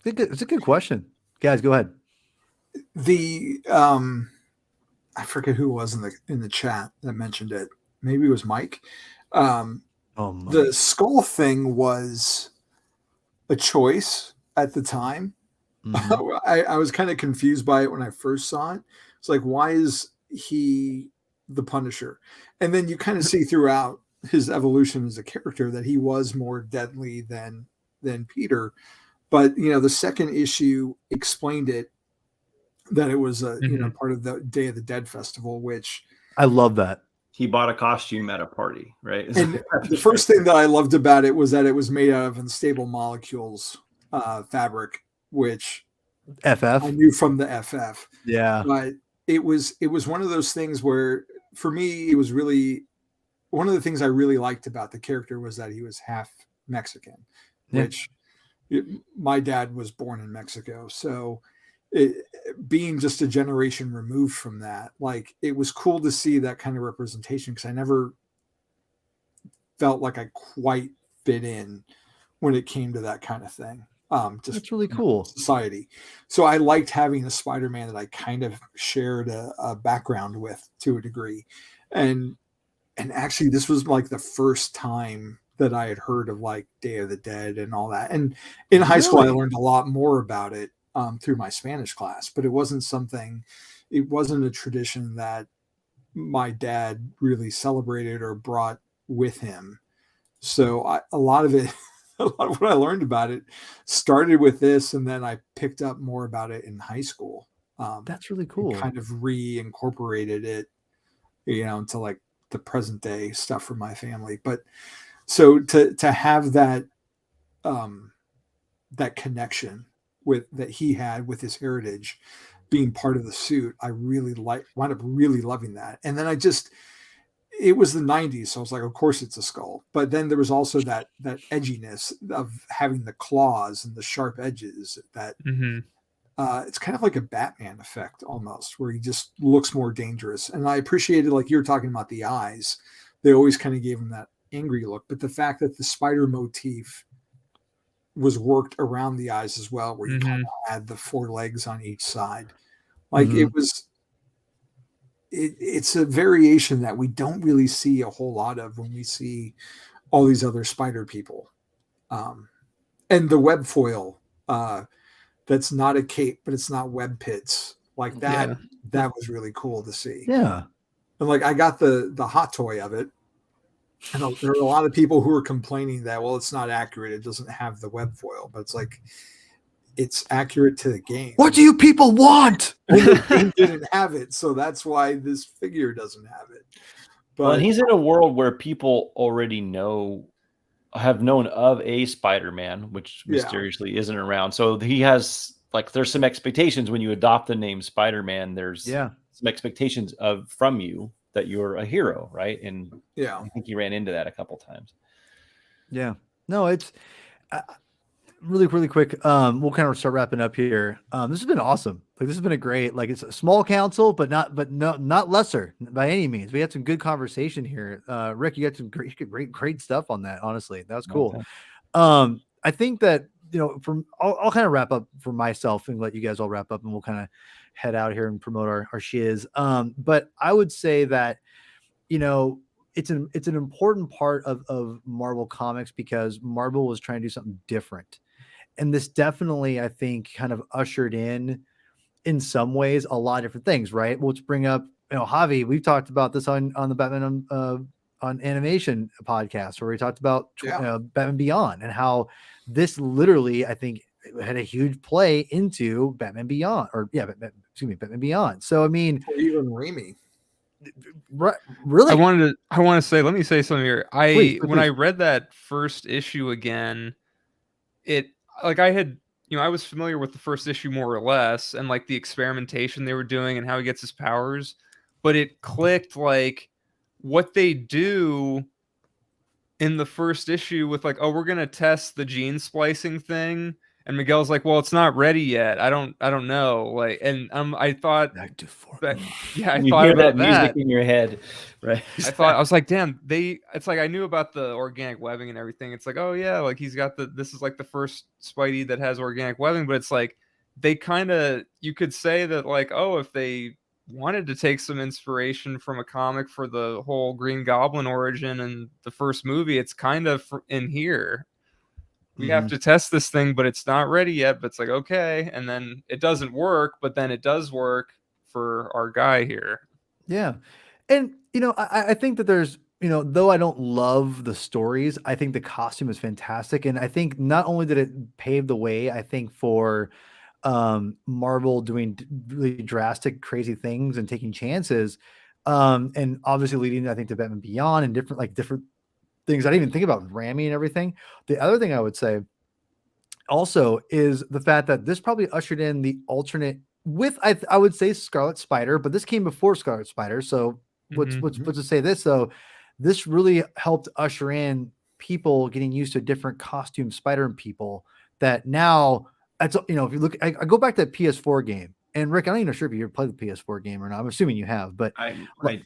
It's a good question, guys. Go ahead. I forget who was in the chat that mentioned it. Maybe it was Mike. The skull thing was a choice at the time. Mhm. I was kind of confused by it when I first saw it. It's like, why is he the Punisher? And then you kind of see throughout his evolution as a character that he was more deadly than Peter. But the second issue explained it, that it was a Mhm. part of the Day of the Dead festival, which I love that. He bought a costume at a party, right? and the first thing that I loved about it was that it was made out of unstable molecules fabric, which FF. I knew from the FF. Yeah. But it was one of those things where, for me, it was really one of the things I really liked about the character was that he was half Mexican, Yeah. which my dad was born in Mexico. So being just a generation removed from that, like, it was cool to see that kind of representation, because I never felt like I quite fit in when it came to that kind of thing. Just That's really cool. society. So I liked having a Spider-Man that I kind of shared a background with to a degree. And actually, this was like the first time that I had heard of like Day of the Dead and all that. And in high school, I Really? learned a lot more about it through my Spanish class, but it wasn't a tradition that my dad really celebrated or brought with him. So a lot of it, a lot of what I learned about it started with this, and then I picked up more about it in high school. That's really And cool. kind of reincorporated it, into like the present day stuff for my family. But so to have that that connection with that he had with his heritage being part of the suit, I really wound up really loving that. And then it was the 90s, so I was like, of course it's a skull. But then there was also that edginess of having the claws and the sharp edges that Mhm. it's kind of like a Batman effect almost, where he just looks more dangerous. And I appreciated, like you were talking about, the eyes. They always kind of gave him that angry look, but the fact that the spider motif was worked around the eyes as well, where you kind Mhm. of had the four legs on each side. Like, Mhm. it's a variation that we don't really see a whole lot of when we see all these other spider people. And the web foil, that's not a cape, but it's not web pits like that. Yeah. That was really cool to see. Yeah. And like, I got the hot toy of it, and there are a lot of people who are complaining that, well, it's not accurate, it doesn't have the web foil, but it's like, it's accurate to the game. What do you people want? And the game didn't have it, so that's why this figure doesn't have it. But Well, and he's in a world where people already have known of a Spider-Man, which Yeah. mysteriously isn't around. So he has, like, there's some expectations when you adopt the name Spider-Man. There's some expectations from you that you're a hero, right? And yeah, I think he ran into that a couple times. Yeah. No, it's really, really quick. We'll kind of start wrapping up here. This has been awesome. Like, this has been a great, like, it's a small council, but not lesser by any means. We had some good conversation here. Rick, you got some great stuff on that. Honestly, that was cool. Okay. I think that, I'll kind of wrap up for myself and let you guys all wrap up, and we'll kind of head out here and promote our shiz. But I would say that, it's an important part of Marvel Comics, because Marvel was trying to do something different. And this definitely, I think, kind of ushered in some ways, a lot of different things, right? Well, let's bring up, Javi, we've talked about this on the Batman on animation podcast, where we talked about Batman Beyond, and how this literally, I think, had a huge play into Batman Beyond, Batman Beyond. So, I mean, or even Raimi. Really, I want to say, let me say something here. Please. When I read that first issue again, it, like, I had, I was familiar with the first issue more or less, and like the experimentation they were doing and how he gets his powers, but it clicked, like, what they do in the first issue with, like, oh, we're gonna test the gene splicing thing, and Miguel's like, well, it's not ready yet. I don't know. Like, and I thought that, I you thought hear about that music in your head, right? I was like, damn, it's like, I knew about the organic webbing and everything. It's like, oh yeah, like, he's got this is like the first Spidey that has organic webbing, but it's like, they kind of, you could say that, like, oh, if they wanted to take some inspiration from a comic for the whole Green Goblin origin and the first movie, it's kind of in here. we have to test this thing, but it's not ready yet. But it's like, okay. And then it doesn't work, but then it does work for our guy here. Yeah. And, I think that there's, though I don't love the stories, I think the costume is fantastic. And I think not only did it pave the way, I think for Marvel doing really drastic, crazy things and taking chances, and obviously leading, I think, to Batman Beyond and different things I didn't even think about, Rami and everything. The other thing I would say also is the fact that this probably ushered in the alternate with, I would say, Scarlet Spider, but this came before Scarlet Spider. So let's to say this. So this really helped usher in people getting used to different costume Spider-Man people that now that's, if you look, I go back to that PS4 game, and Rick, I'm not even sure if you ever played the PS4 game or not. I'm assuming you have, but I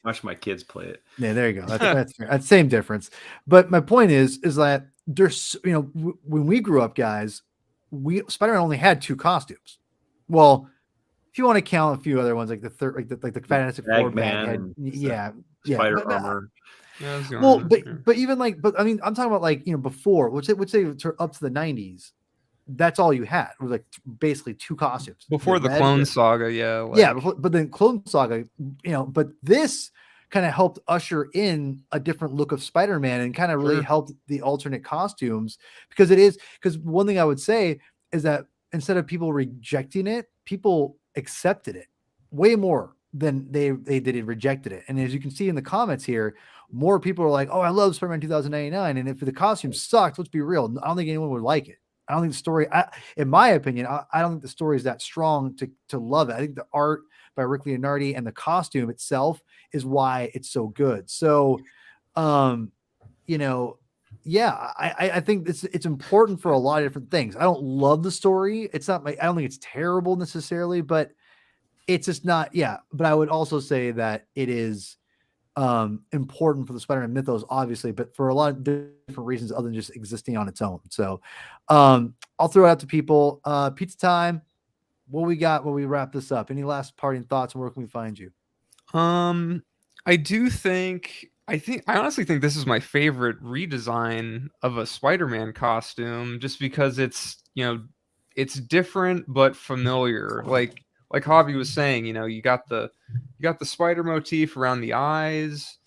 watch my kids play it. yeah, there you go. That's fair. That's same difference. But my point is that there's, when we grew up, guys, Spider-Man only had 2 costumes. Well, if you want to count a few other ones, like the third, like the Fantastic Four bag had, Spider armor. Yeah, well, but even I mean, I'm talking about before, let's say up to the 90s. That's all you had. It was basically 2 costumes before the Clone Saga. Yeah. But then Clone Saga, but this kind of helped usher in a different look of Spider-Man and kind of really helped the alternate costumes, because one thing I would say is that instead of people rejecting it, people accepted it way more than they did rejected it. And as you can see in the comments here, more people are like, oh, I love Spider-Man 2099. And if the costume sucked, let's be real, I don't think anyone would like it. I don't think the story, in my opinion, I don't think the story is that strong to love it. I think the art by Rick Leonardi and the costume itself is why it's so good. So, I think it's important for a lot of different things. I don't love the story. I don't think it's terrible necessarily, but it's just not. Yeah. But I would also say that it is important for the Spider-Man mythos, obviously, but for a lot of different reasons other than just existing on its own. So I'll throw it out to people. Pizza time. What we got when we wrap this up? Any last parting thoughts, and where can we find you? I honestly think this is my favorite redesign of a Spider-Man costume, just because it's different but familiar. Like Javi was saying, you got the spider motif around the eyes.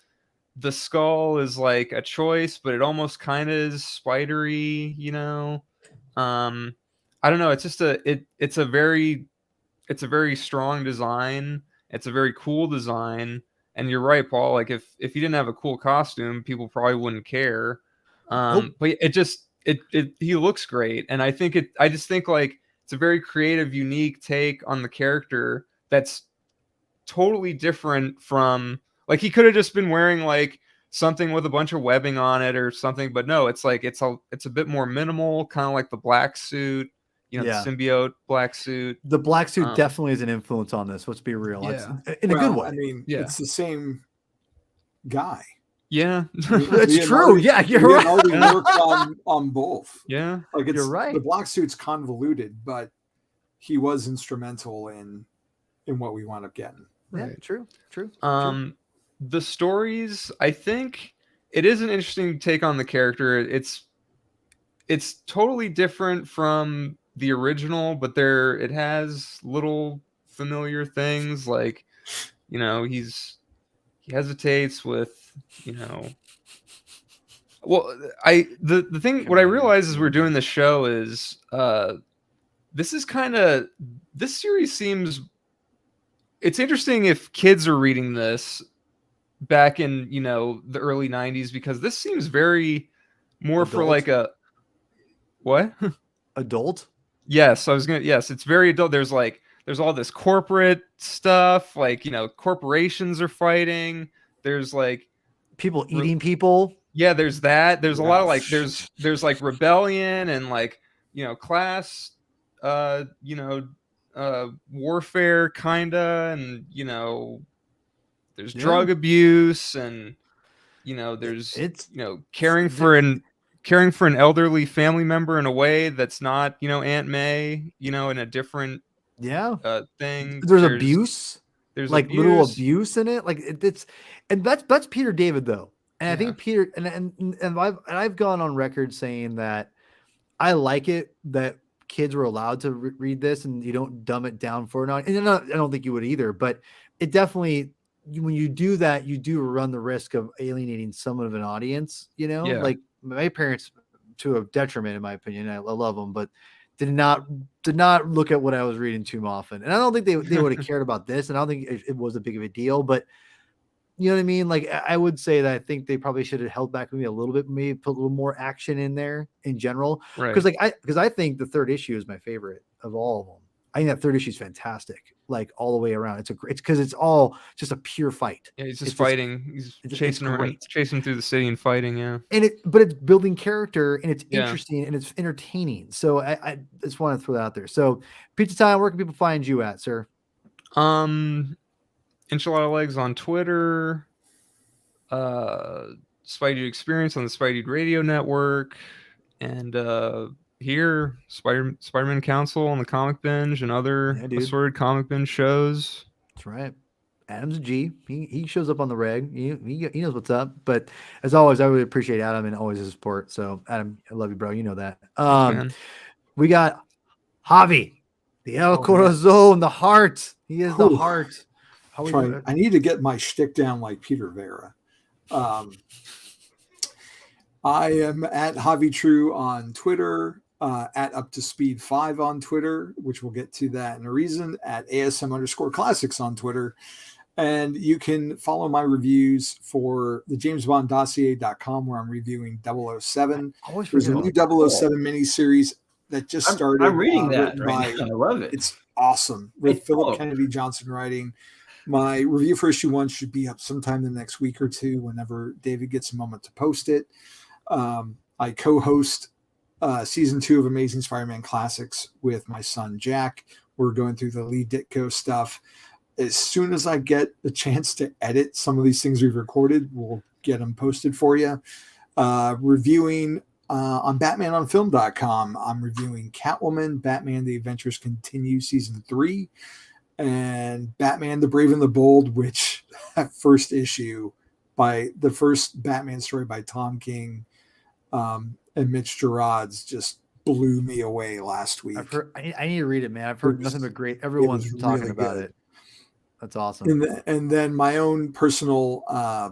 The skull is like a choice, but it almost kind of is spidery, I don't know. It's just it's a very strong design. It's a very cool design. And you're right, Paul. Like if you didn't have a cool costume, people probably wouldn't care. But he looks great. And I just think it's a very creative, unique take on the character that's totally different from, he could have just been wearing something with a bunch of webbing on it or something, but no, it's a bit more minimal, kind of like the black suit, the symbiote black suit. The black suit definitely is an influence on this. Let's be real. Yeah. In a good way. I mean, it's the same guy. Yeah, it's true. Yeah, you're right. Worked on both. Yeah, you're right. The black suit's convoluted, but he was instrumental in what we wound up getting. Right. Yeah, true. The stories, I think it is an interesting take on the character. It's totally different from the original, but it has little familiar things, he hesitates with, well, the thing, what I realized as we're doing this show is this series seems, it's interesting if kids are reading this back in the early 90s, because this seems very more adult. For a what adult. Yes, it's very adult. There's all this corporate stuff, corporations are fighting. There's people eating people. Yeah, there's that. There's a lot of there's rebellion and class warfare kinda, and there's drug abuse, and there's caring for an elderly family member in a way that's not Aunt May, in a different thing. There's abuse. There's little abuse in it. And that's Peter David though. And I think Peter and I've gone on record saying that I like it that kids were allowed to read this and you don't dumb it down for an audience. And I don't think you would either, but it definitely, when you do that, you do run the risk of alienating someone of an audience, you know, Yeah. like my parents, to a detriment, in my opinion, I love them, but did not look at what I was reading too often. And I don't think they would have cared about this. And I don't think it was a big of a deal, but you know what I mean? Like, I would say that I think they probably should have held back with me a little bit, maybe put a little more action in there in general. Right. Because I think the third issue is my favorite of all of them. I think that third issue is fantastic, like all the way around. It's because it's all just a pure fight. Yeah, he's It's just fighting. He's chasing around, great. chasing through the city and fighting. Yeah. But it's building character and it's Yeah. interesting and it's entertaining. So I just want to throw that out there. So Pizza Time, where can people find you at, sir? Enchilada Legs on Twitter. Spidey Experience on the Spidey Radio Network, and here Spider-Man Council on the Comic Binge and other assorted Comic Binge shows. That's right. Adam's a G. He shows up on the reg. He knows what's up. But as always, I really appreciate Adam and always his support. So Adam, I love you, bro. You know that. We got Javi, the El Corazon, the heart. He is the heart. I need to get my shtick down like Peter Vera. I am at Javi True on Twitter, at Up to Speed 5 on Twitter, which we'll get to that in a reason, at ASM_classics on Twitter. And you can follow my reviews for the JamesBondDossier.com, where I'm reviewing 007. There's a new 007 miniseries that just started. I'm reading that right now. I love it. It's awesome. With Philip Kennedy Johnson writing. My review for issue 1 should be up sometime the next week or two, whenever David gets a moment to post it. I co-host season 2 of Amazing Spider-Man Classics with my son Jack. We're going through the Lee Ditko stuff. As soon as I get a chance to edit some of these things we've recorded, we'll get them posted for you. Reviewing on BatmanOnFilm.com, I'm reviewing Catwoman, Batman: The Adventures Continue season 3, and Batman: The Brave and the Bold, which that first issue by the first Batman story by Tom King and Mitch Gerads just blew me away last week. I need to read it, man. I've heard nothing but great. Everyone's talking really about it. That's awesome. And then my own personal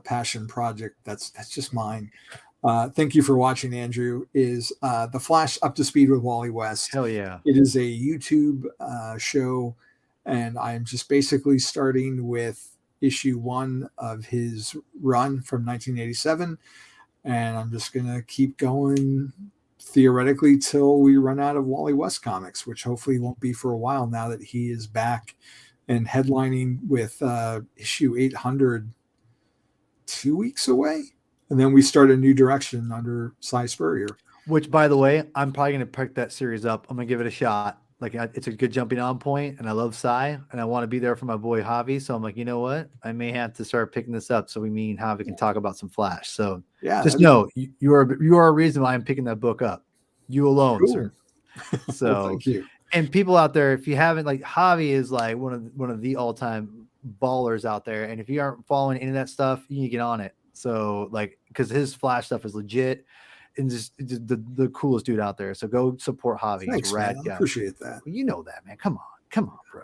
passion project, that's just mine. Thank you for watching, Andrew, is The Flash Up to Speed with Wally West. Hell yeah. It is a YouTube show, and I'm just basically starting with issue 1 of his run from 1987, and I'm just going to keep going theoretically till we run out of Wally West comics, which hopefully won't be for a while now that he is back and headlining with issue 800 2 weeks away. And then we start a new direction under Cy Spurrier. Which, by the way, I'm probably going to pick that series up. I'm going to give it a shot. Like, it's a good jumping on point, and I love Cy, and I want to be there for my boy Javi. So I'm like, you know what? I may have to start picking this up so me and Javi can talk about some Flash. So yeah, just know you are a reason why I'm picking that book up. You alone, cool. Sir. So well, thank you. And people out there, if you haven't, like, Javi is like one of the all-time ballers out there, and if you aren't following any of that stuff, you need to get on it. So, like, because his Flash stuff is legit and just the coolest dude out there. So go support Javi. Thanks, He's a rad man. guy. I appreciate that. Well, you know that, man. Come on, bro.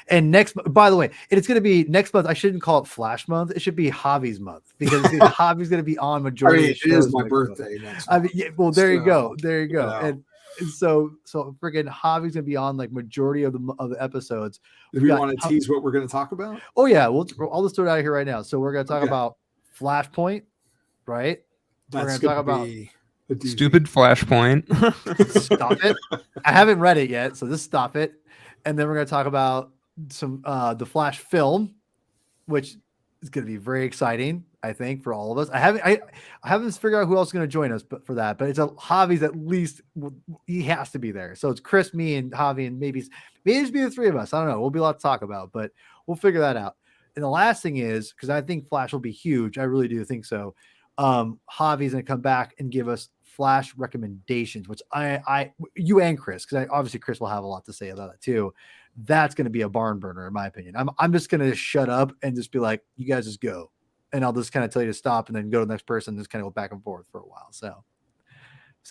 And by the way, it's going to be next month. I shouldn't call it Flash month. It should be Javi's month, because Javi's going to be on majority. It is my birthday next month. I mean, yeah, well, there you go. Yeah. And so freaking Javi's gonna be on like majority of the episodes. Do we want to tease what we're going to talk about? Oh yeah, I'll just throw it out here right now. So we're gonna talk about Flashpoint, right? That's we're gonna talk about stupid Flashpoint. Stop it! I haven't read it yet, so just stop it. And then we're gonna talk about some the Flash film, which is gonna be very exciting, I think, for all of us. I haven't figured out who else is going to join us, but it's Javi's at least. He has to be there. So it's Chris, me, and Javi, and maybe just be the three of us. I don't know. We'll be a lot to talk about, but we'll figure that out. And the last thing is, because I think Flash will be huge. I really do think so. Javi's going to come back and give us Flash recommendations, which you and Chris, because obviously Chris will have a lot to say about it too. That's going to be a barn burner, in my opinion. I'm just going to shut up and just be like, you guys just go. And I'll just kind of tell you to stop and then go to the next person and just kind of go back and forth for a while. So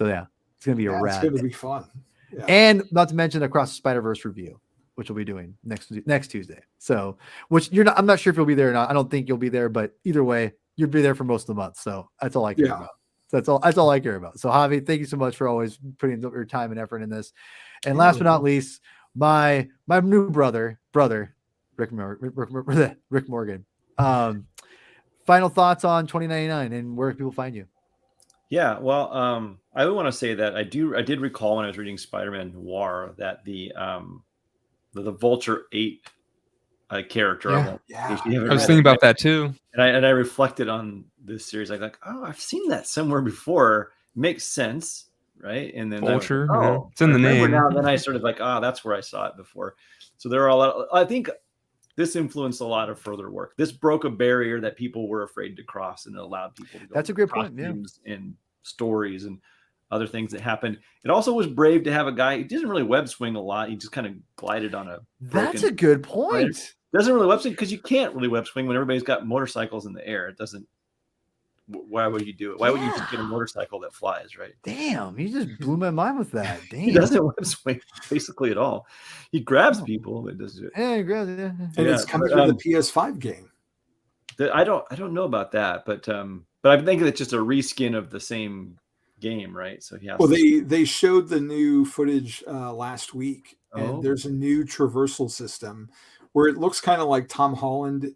yeah. gonna be a Yeah, it's rad going to thing. be fun. Yeah. And not to mention Across the Spider-Verse review, which we'll be doing next Tuesday. So, which I'm not sure if you'll be there or not. I don't think you'll be there, but either way, you'll be there for most of the month. So that's all I care Yeah. about. That's all I care about. So Javi, thank you so much for always putting your time and effort in this. And Yeah, last but no not least, my new brother, Rick Morgan. Final thoughts on 2099 and where people find you. Yeah, well, I would want to say that I did recall when I was reading Spider-Man Noir that the Vulture ate a character. I won't. Yeah. If you haven't I was read thinking it, about that too. and I reflected on this series. Like, oh, I've seen that somewhere before. Makes sense, right? And then Vulture, I was like, yeah. oh, It's in I the remember name. now. Then I sort of like, that's where I saw it before. So there are a lot. I think this influenced a lot of further work. This broke a barrier that people were afraid to cross, and it allowed people to go. That's a great point. Yeah. And stories and other things that happened. It also was brave to have a guy. He didn't really web swing a lot. He just kind of glided on a. That's a good point. Doesn't really web swing because you can't really web swing when everybody's got motorcycles in the air. It doesn't. Why would you do it? Why would you just get a motorcycle that flies, right? Damn, you just blew my mind with that. Damn. He doesn't web swing basically at all. He grabs people, but doesn't. Yeah, yeah. And Yeah, it's coming but, to the PS5 game. I don't know about that, but I'm thinking it's just a reskin of the same game, right? So he has. Well, they showed the new footage last week, and there's a new traversal system where it looks kind of like Tom Holland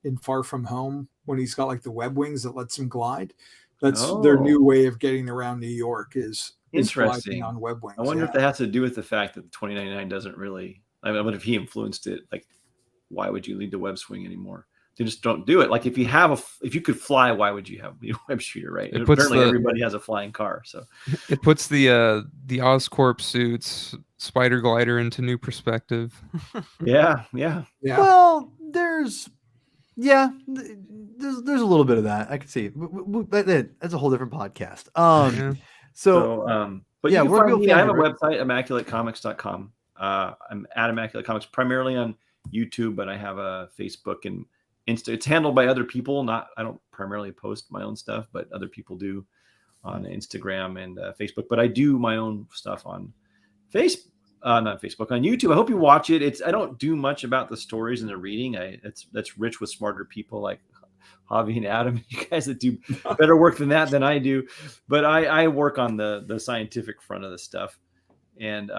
in Far From Home when he's got like the web wings that lets him glide. That's their new way of getting around New York is interesting on web wings. I wonder if that has to do with the fact that the 2099 doesn't really. I mean, what if he influenced it? Like, why would you lead the web swing anymore? They just don't do it. Like if you could fly, why would you have a web shooter, right? And apparently everybody has a flying car, so it puts the Oscorp suits spider glider into new perspective. Yeah. Well, there's a little bit of that. I can see. That's a whole different podcast. But yeah, you can find me. I have a right? website, immaculatecomics.com. I'm at Immaculate Comics primarily on YouTube, but I have a Facebook and Insta. It's handled by other people. I don't primarily post my own stuff, but other people do on Instagram and Facebook. But I do my own stuff on not Facebook, on YouTube. I hope you watch it. I don't do much about the stories and the reading. That's rich with smarter people like Javi and Adam, you guys that do better work than I do. But I work on the scientific front of the stuff, and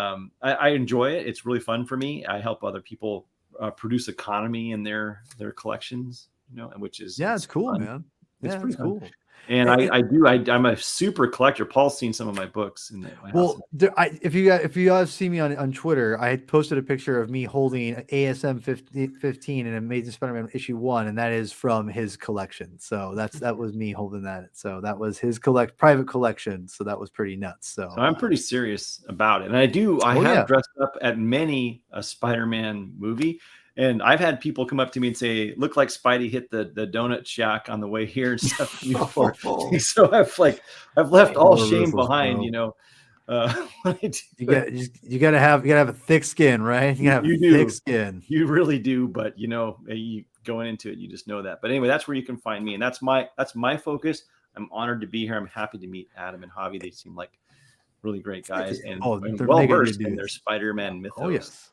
I enjoy it. It's really fun for me. I help other people produce economy in their collections, which is it's cool, fun. man. It's pretty cool. And I'm a super collector. Paul's seen some of my books in my house. If you guys see me on Twitter, I posted a picture of me holding ASM 15 and Amazing Spider-Man issue 1, and that is from his collection. So that was me holding that. So that was his private collection. So that was pretty nuts. So I'm pretty serious about it, and I have dressed up at many a Spider-Man movie. And I've had people come up to me and say, "Look like Spidey hit the donut shack on the way here and stuff." Before. So I've left all shame behind, You gotta have a thick skin, right? You gotta have thick skin. You really do, but you going into it, you just know that. But anyway, that's where you can find me, and that's my focus. I'm honored to be here. I'm happy to meet Adam and Javi. They seem like really great guys and well versed in their Spider-Man mythos. Oh yes.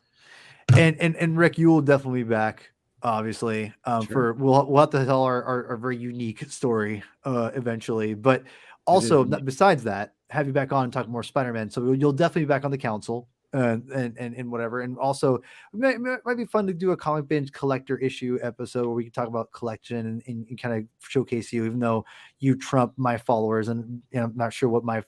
And Rick, you will definitely be back, obviously. Sure. We'll have to tell our very unique story eventually. But also, besides that, have you back on and talk more Spider-Man. So you'll definitely be back on the council and whatever. And also, it might be fun to do a comic binge collector issue episode where we can talk about collection and kind of showcase you, even though you trump my followers, and I'm not sure what my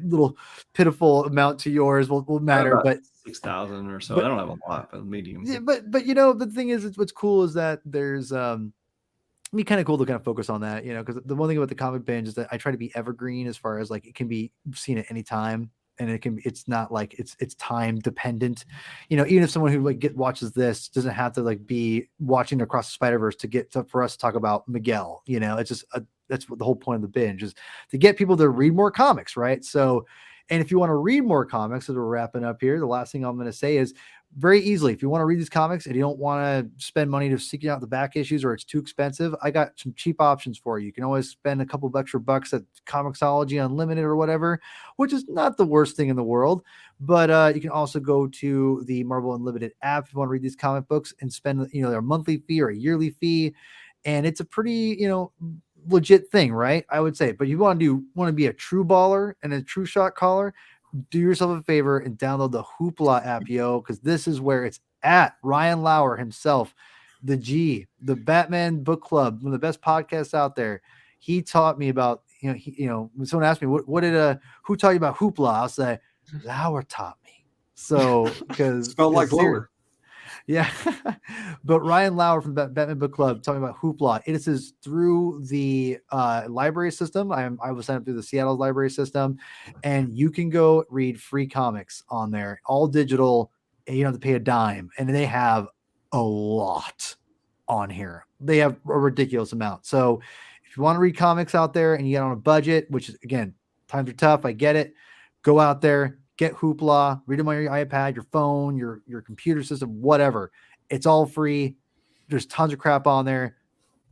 little pitiful amount to yours will matter, but 6,000 or so. I don't have a lot, but medium. Yeah, but the thing is, what's cool is that there's it'd be kind of cool to kind of focus on that, because the one thing about the comic binge is that I try to be evergreen as far as like it can be seen at any time, and it's not like it's time dependent, even if someone who watches this doesn't have to be watching Across the Spider-Verse for us to talk about Miguel, it's just that's what the whole point of the binge is, to get people to read more comics, right? So, and if you want to read more comics, as we're wrapping up here, the last thing I'm going to say is very easily. If you want to read these comics and you don't want to spend money to seek out the back issues or it's too expensive, I got some cheap options for you. You can always spend a couple of extra bucks at Comixology Unlimited or whatever, which is not the worst thing in the world. But you can also go to the Marvel Unlimited app if you want to read these comic books and spend, their monthly fee or a yearly fee. And it's a pretty, legit thing, right? I would say. But you want to be a true baller and a true shot caller, do yourself a favor and download the Hoopla app, yo, because this is where it's at. Ryan Lauer himself, the Batman Book Club, one of the best podcasts out there. He taught me about, when someone asked me, who taught you about Hoopla? I'll say, Lauer taught me. So, because spelled like lower. Yeah. But Ryan Lauer from the Batman Book Club talking about Hoopla. It is through the library system. I was signed up through the Seattle library system, and you can go read free comics on there, all digital, and you don't have to pay a dime. And they have a lot on here. They have a ridiculous amount. So if you want to read comics out there and you get on a budget, which is, again, times are tough, I get it, go out there, get Hoopla, read them on your iPad, your phone, your computer system, whatever. It's all free. There's tons of crap on there.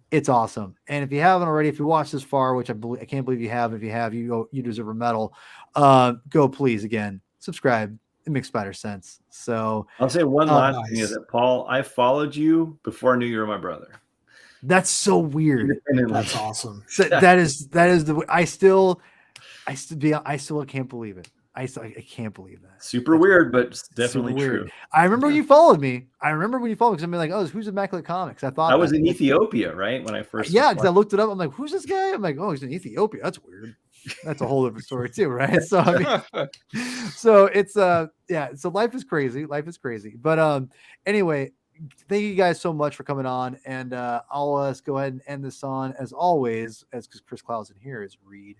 It's awesome. And if you haven't already, if you watched this far, which I can't believe you have, if you have, you deserve a medal. Go please, again, subscribe. It makes better sense. So I'll say one last nice. thing is that, Paul, I followed you before I knew you were my brother. that's so weird. That's awesome. That is the I still can't believe it. I can't believe that. Super weird, but it's definitely true. I remember when you followed me. Because I'm like, oh, who's Immaculate Comics? I thought I was in Ethiopia, right? When I first because I looked it up. I'm like, who's this guy? I'm like, oh, he's in Ethiopia. That's weird. That's a whole different story too, right? So I mean, so it's So life is crazy. Life is crazy. But anyway, thank you guys so much for coming on, and I'll go ahead and end this on, as always, as because Chris Clouds in here, is read